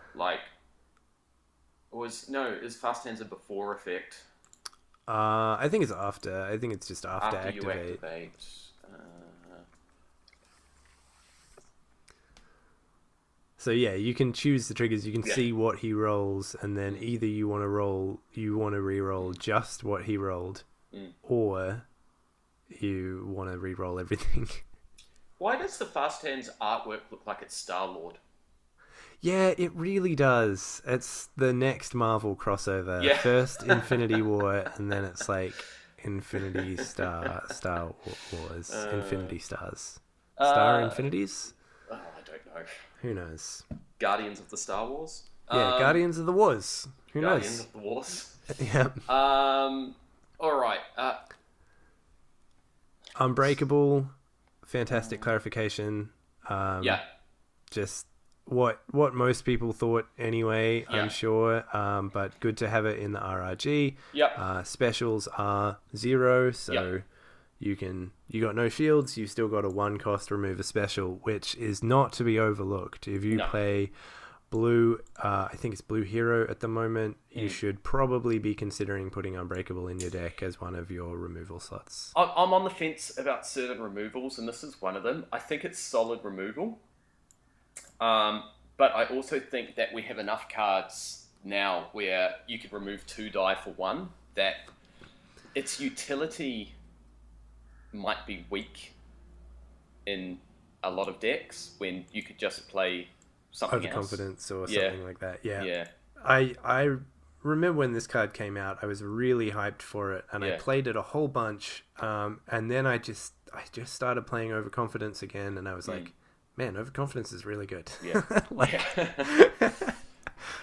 Is fast hands a before effect? I think it's after. I think it's just after activate. You activate. So yeah, you can choose the triggers. You can see what he rolls, and then either you want to re-roll just what he rolled, or you want to re-roll everything. Why does the fast hands artwork look like it's Star-Lord? Yeah, it really does. It's the next Marvel crossover. Yeah. First Infinity War, and then it's like Infinity Star Wars, Infinity Stars, Star Infinities. Oh, I don't know. Who knows? Guardians of the Star Wars. Yeah, Guardians of the Wars. Who Guardians knows? of the Wars. Yeah. All right. Unbreakable. Fantastic clarification. Just what most people thought anyway, I'm sure. But good to have it in the RRG. Yep. Specials are 0, so you got no shields, you still got a 1 cost remove a special, which is not to be overlooked. If you play blue, I think it's blue hero at the moment, you should probably be considering putting Unbreakable in your deck as one of your removal slots. I'm on the fence about certain removals, and this is one of them. I think it's solid removal. But I also think that we have enough cards now where you could remove 2 die for 1, that its utility might be weak in a lot of decks when you could just play something Overconfidence else. Or something like that. Yeah. I remember when this card came out, I was really hyped for it, and I played it a whole bunch, and then I just started playing Overconfidence again, and I was like, man, Overconfidence is really good. Yeah.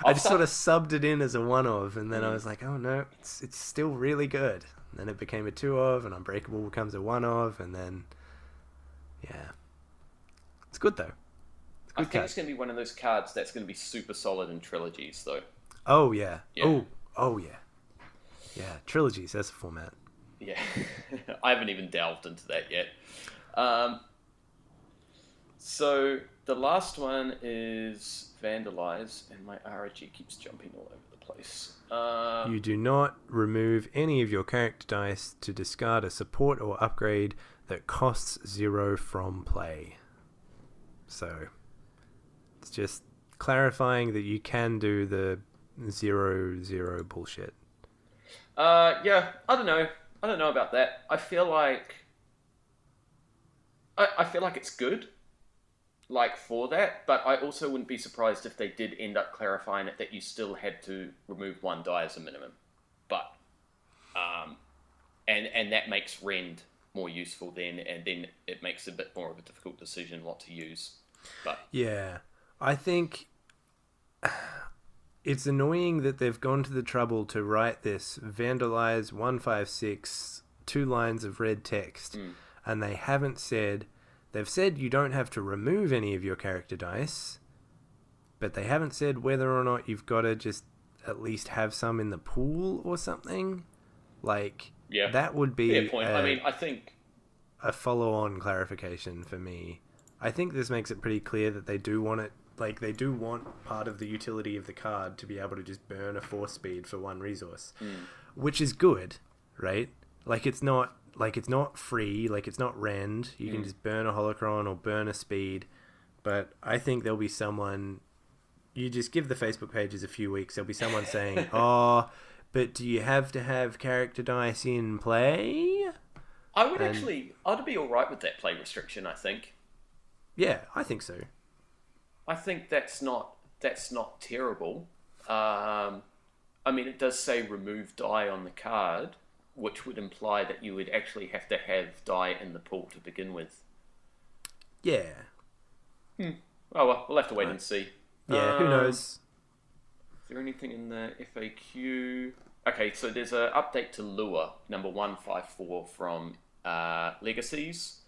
I just sort of subbed it in as a 1-of, and then I was like, oh no, it's still really good. And then it became a 2-of, and Unbreakable becomes a 1-of, and then it's good though. I think it's going to be one of those cards that's going to be super solid in trilogies, though. Oh yeah. Oh yeah. Yeah, trilogies. That's the format. Yeah, I haven't even delved into that yet. So the last one is Vandalize, and my RG keeps jumping all over the place. You do not remove any of your character dice to discard a support or upgrade that costs 0 from play. So it's just clarifying that you can do the 0/0 bullshit. I don't know about that. I feel like it's good, for that, but I also wouldn't be surprised if they did end up clarifying it that you still had to remove 1 die as a minimum. But and that makes Rend more useful then, and then it makes a bit more of a difficult decision what to use. But yeah, I think it's annoying that they've gone to the trouble to write this Vandalize 156, 2 lines of red text, and they haven't said They've said you don't have to remove any of your character dice, but they haven't said whether or not you've got to just at least have some in the pool or something. Like, that would be fair point. I think a follow-on clarification for me. I think this makes it pretty clear that they do want it. Like, they do want part of the utility of the card to be able to just burn a force speed for one resource, which is good, right? Like, it's not free, like, it's not rend. You can just burn a holocron or burn a speed, but I think there'll be someone... You just give the Facebook pages a few weeks, there'll be someone saying, oh, but do you have to have character dice in play? I'd be alright with that play restriction, I think. Yeah, I think so. I think that's not terrible. It does say remove die on the card, which would imply that you would actually have to have die in the pool to begin with. Yeah. Oh well, we'll have to wait and see. Yeah, who knows? Is there anything in the FAQ? Okay, so there's an update to Lure, number 154 from Legacies.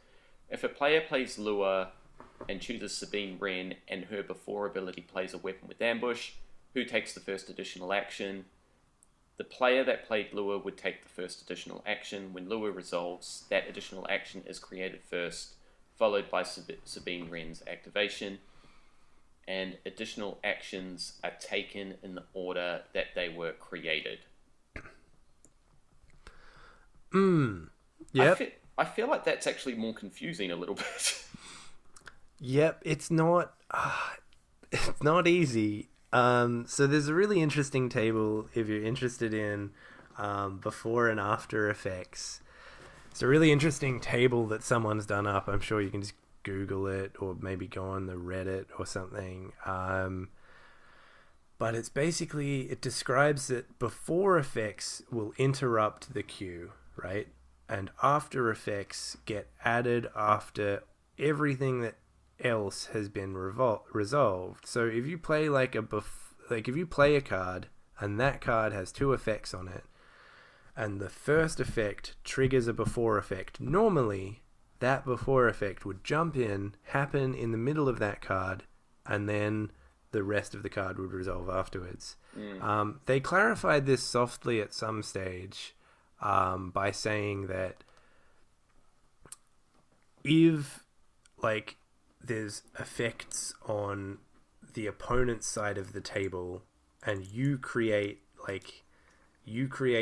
If a player plays Lure and chooses Sabine Wren and her before ability plays a weapon with ambush, who takes the first additional action? The player that played Lure would take the first additional action. When Lure resolves, that additional action is created first, followed by Sabine Wren's activation, and additional actions are taken in the order that they were created. Yep. I feel like that's actually more confusing a little bit. Yep, it's not easy. So there's a really interesting table if you're interested in before and after effects. It's a really interesting table that someone's done up. I'm sure you can just Google it or maybe go on the Reddit or something. But it's basically, it describes that before effects will interrupt the queue, right? And after effects get added after everything that else has been resolved. So if you play if you play a card and that card has two effects on it, and the first effect triggers a before effect, normally that before effect would jump in, happen in the middle of that card, and then the rest of the card would resolve afterwards. They clarified this softly at some stage by saying that if there's effects on the opponent's side of the table and you create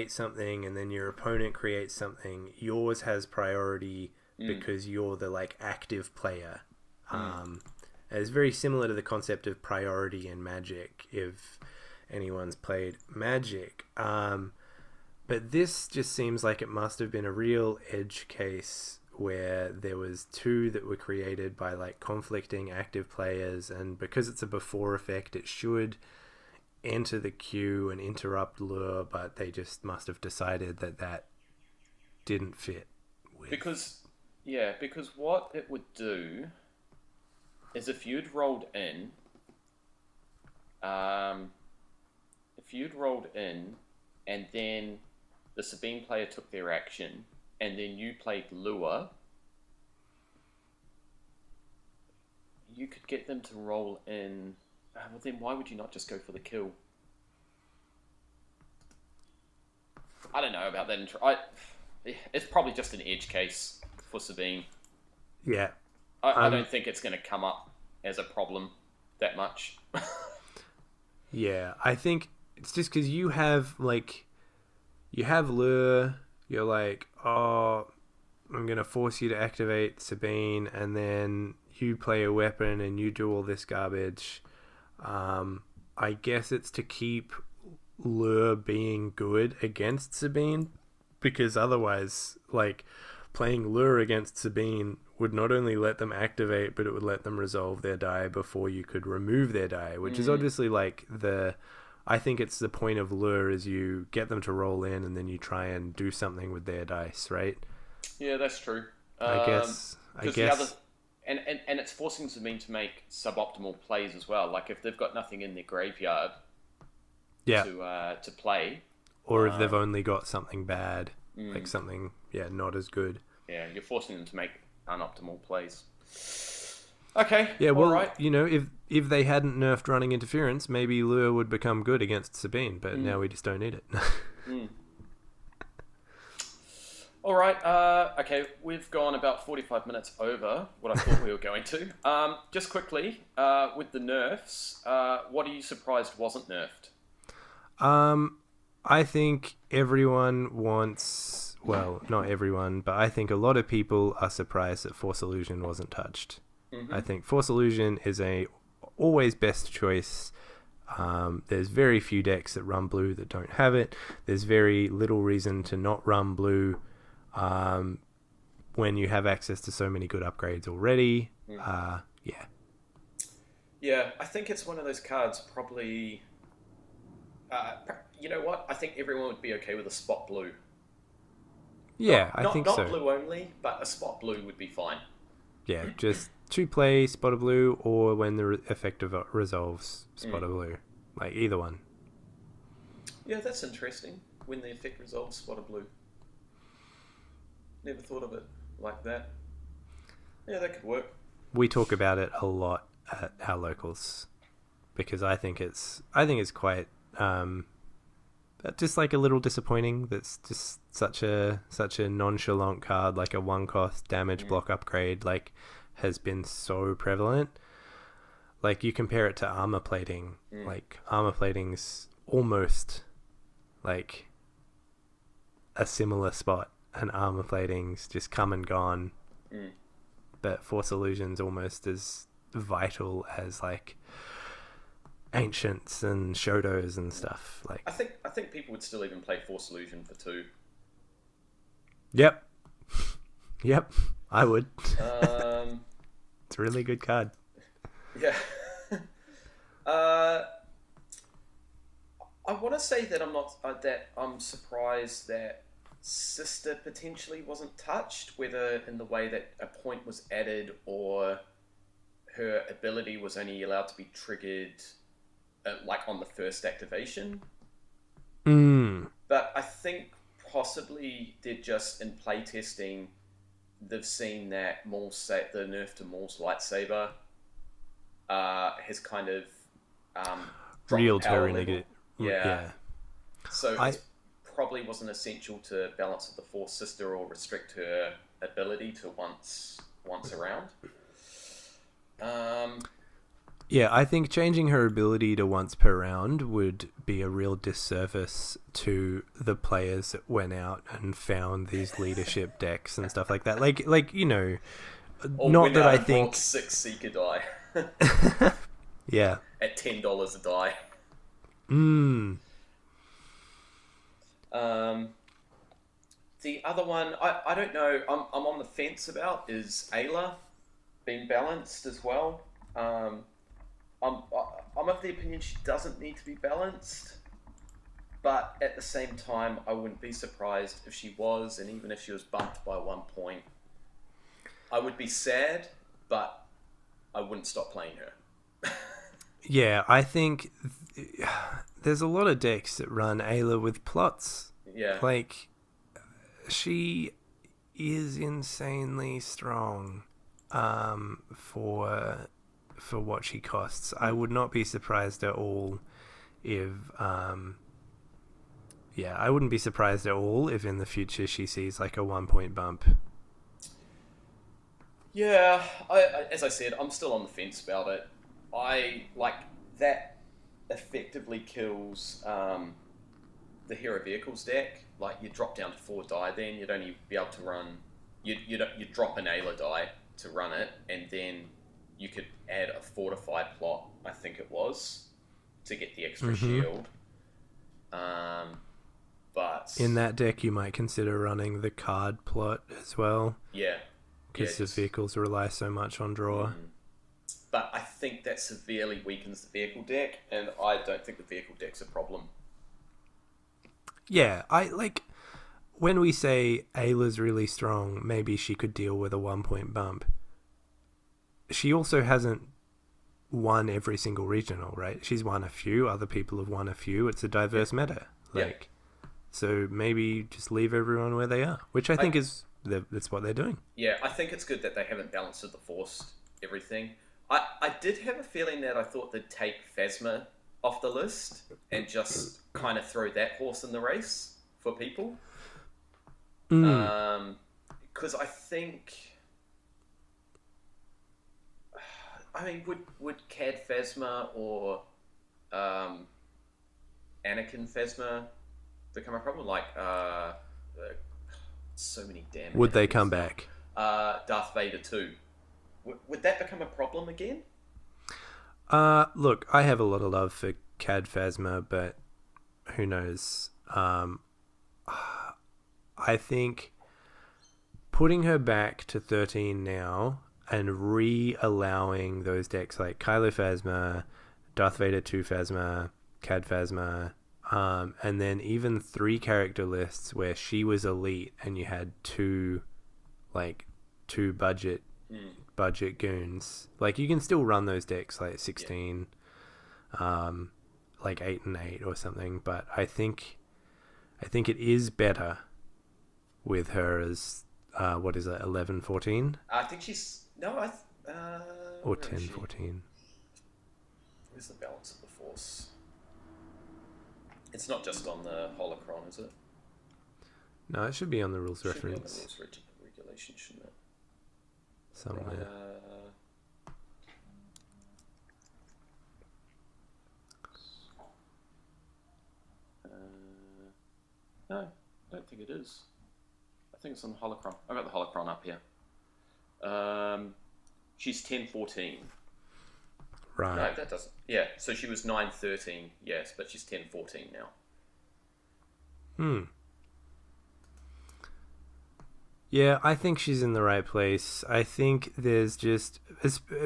something and then your opponent creates something, yours has priority because you're the active player. It's very similar to the concept of priority in Magic, if anyone's played Magic. But this just seems like it must have been a real edge case where there was two that were created by conflicting active players, and because it's a before effect, it should enter the queue and interrupt Lure, but they just must have decided that didn't fit with... Because what it would do is if you'd rolled in and then the Sabine player took their action and then you played Lure, you could get them to roll in. Well, then why would you not just go for the kill? I don't know about that. It's probably just an edge case for Sabine. Yeah. I don't think it's going to come up as a problem that much. Yeah, I think it's just because you have Lure, you're like, oh, I'm going to force you to activate Sabine, and then you play a weapon and you do all this garbage. I guess it's to keep Lure being good against Sabine, because otherwise, playing Lure against Sabine would not only let them activate, but it would let them resolve their die before you could remove their die, which is obviously I think it's the point of Lure is you get them to roll in and then you try and do something with their dice, right? Yeah, that's true. I guess. And it's forcing Sabine to make suboptimal plays as well. If they've got nothing in their graveyard to play. Or if they've only got something bad, something, not as good. Yeah, you're forcing them to make unoptimal plays. Okay. Yeah, well, all right. if they hadn't nerfed running interference, maybe Lure would become good against Sabine, but now we just don't need it. All right. Okay, we've gone about 45 minutes over what I thought we were going to. Just quickly, with the nerfs, what are you surprised wasn't nerfed? I think everyone wants... Well, not everyone, but I think a lot of people are surprised that Force Illusion wasn't touched. I think Force Illusion is a always best choice. There's very few decks that run blue that don't have it. There's very little reason to not run blue when you have access to so many good upgrades already. Yeah, I think it's one of those cards probably... you know what? I think everyone would be okay with a spot blue. Yeah, I think so. Not blue only, but a spot blue would be fine. Yeah, just 2-play spot of blue, or when the effect resolves spot of blue. Like, either one. Yeah, that's interesting. When the effect resolves spot of blue. Never thought of it like that. Yeah, that could work. We talk about it a lot at our locals, because I think it's quite just like a little disappointing. That's just such a nonchalant card, like a 1-cost damage block upgrade, like has been so prevalent. Like, you compare it to armor plating, like armor plating's almost like a similar spot, and armor plating's just come and gone. But Force Illusion's almost as vital as like Ancients and Shotos and stuff. Like, I think people would still even play Force Illusion for 2. Yep, I would. It's a really good card. Yeah. I want to say that I'm surprised that Sister potentially wasn't touched, whether in the way that a point was added or her ability was only allowed to be triggered like on the first activation. But I think possibly they're just in playtesting, they've seen that the nerf to Maul's lightsaber has kind of reeled her in. Yeah. So it probably wasn't essential to balance the Force Sister or restrict her ability to once around. Yeah, I think changing her ability to once per round would be a real disservice to the players that went out and found these leadership decks and stuff like that. Like or not that I think 6 Seeker die. Yeah. At $10 a die. The other one, I don't know. I'm on the fence about is Ayla being balanced as well. I'm of the opinion she doesn't need to be balanced, but at the same time, I wouldn't be surprised if she was, and even if she was bumped by 1 point, I would be sad, but I wouldn't stop playing her. Yeah, I think there's a lot of decks that run Ayla with plots. Yeah. Like, she is insanely strong for what she costs. I would not be surprised at all if I wouldn't be surprised at all if in the future she sees like a 1 point bump. Yeah, as I said, I'm still on the fence about it. I like that effectively kills the Hero Vehicles deck. Like, you drop down to 4 die, then you'd only be able to run. You drop an Ayla die to run it, and then you could add a fortified plot, I think it was, to get the extra shield. But in that deck, you might consider running the card plot as well. Yeah. Because the vehicles rely so much on draw. But I think that severely weakens the vehicle deck, and I don't think the vehicle deck's a problem. Yeah, I like when we say Ayla's really strong, maybe she could deal with a 1 point bump. She also hasn't won every single regional, right? She's won a few, other people have won a few. It's a diverse meta. So maybe just leave everyone where they are, which I think is that's what they're doing. Yeah, I think it's good that they haven't balanced the Force everything. I did have a feeling that I thought they'd take Phasma off the list and just kind of throw that horse in the race for people. Because I think... I mean, would Cad Phasma or Anakin Phasma become a problem? Like, so many damn... Would they come back? Darth Vader too. Would that become a problem again? Look, I have a lot of love for Cad Phasma, but who knows? I think putting her back to 13 now and re-allowing those decks like Kylo Phasma, Darth Vader 2 Phasma, Cad Phasma, and then even 3 character lists where she was elite and you had two budget goons. Like, you can still run those decks like 16, like 8 and 8 or something, but I think it is better with her as what is it, 11, 14? I think she's or 10, 14. Where's the balance of the Force? It's not just on the Holocron, is it? No, it should be on the rules reference. Should be on the rules regulation, shouldn't it? Somewhere. No, I don't think it is. I think it's on the Holocron. I've got the Holocron up here. She's 10-14. Right. No, that doesn't. Yeah, so she was 9-13, yes, but she's 10-14 now. Yeah, I think she's in the right place. I think there's just,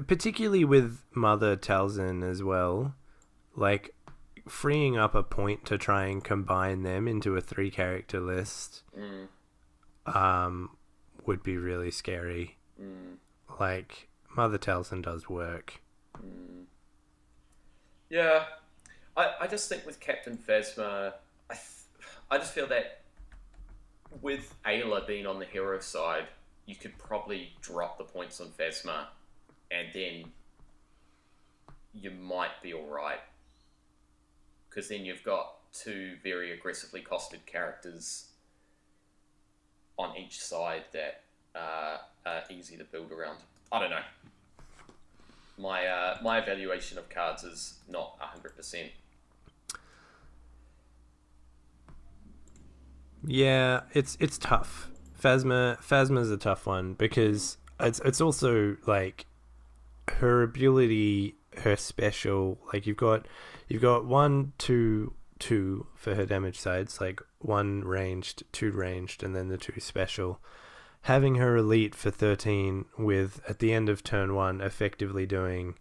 particularly with Mother Talzin as well, like freeing up a point to try and combine them into a 3-character list would be really scary. Like, Mother Talzin does work. Yeah, I just think with Captain Phasma, I just feel that with Ayla being on the hero side, you could probably drop the points on Phasma, and then you might be alright. Because then you've got 2 very aggressively costed characters on each side that are easy to build around. I don't know. My evaluation of cards is not 100%. Yeah, it's tough. Phasma's a tough one because it's also like her ability, her special. Like you've got 1, 2, 2 for her damage sides, like 1 ranged, 2 ranged, and then the 2 special. Having her elite for 13 with at the end of turn 1 effectively doing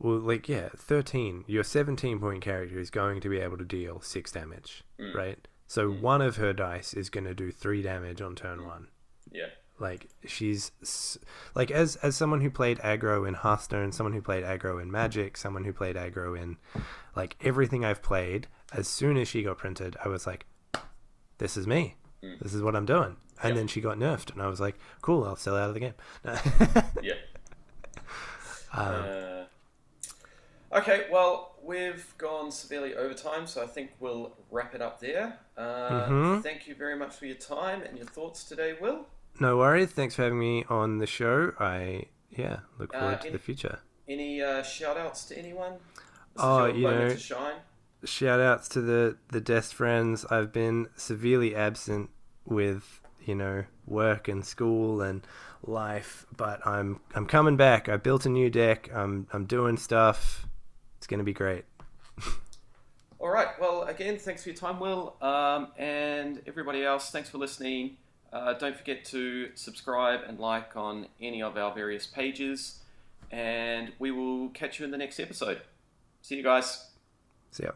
13. Your 17-point character is going to be able to deal 6 damage, right? So one of her dice is going to do 3 damage on turn 1. Yeah. Like, she's like, as someone who played aggro in Hearthstone, someone who played aggro in Magic, someone who played aggro in like everything I've played, as soon as she got printed, I was like, this is me. This is what I'm doing. And then she got nerfed, and I was like, cool, I'll sell out of the game. Yeah. Okay, well, we've gone severely over time, so I think we'll wrap it up there. Thank you very much for your time and your thoughts today, Will. No worries. Thanks for having me on the show. I look forward to the future. Any shout-outs to anyone? To shine. Shout-outs to the Dest Friends. I've been severely absent with work and school and life, but I'm coming back. I built a new deck. I'm doing stuff. It's going to be great. All right. Well, again, thanks for your time, Will, and everybody else. Thanks for listening. Don't forget to subscribe and like on any of our various pages, and we will catch you in the next episode. See you guys. See ya.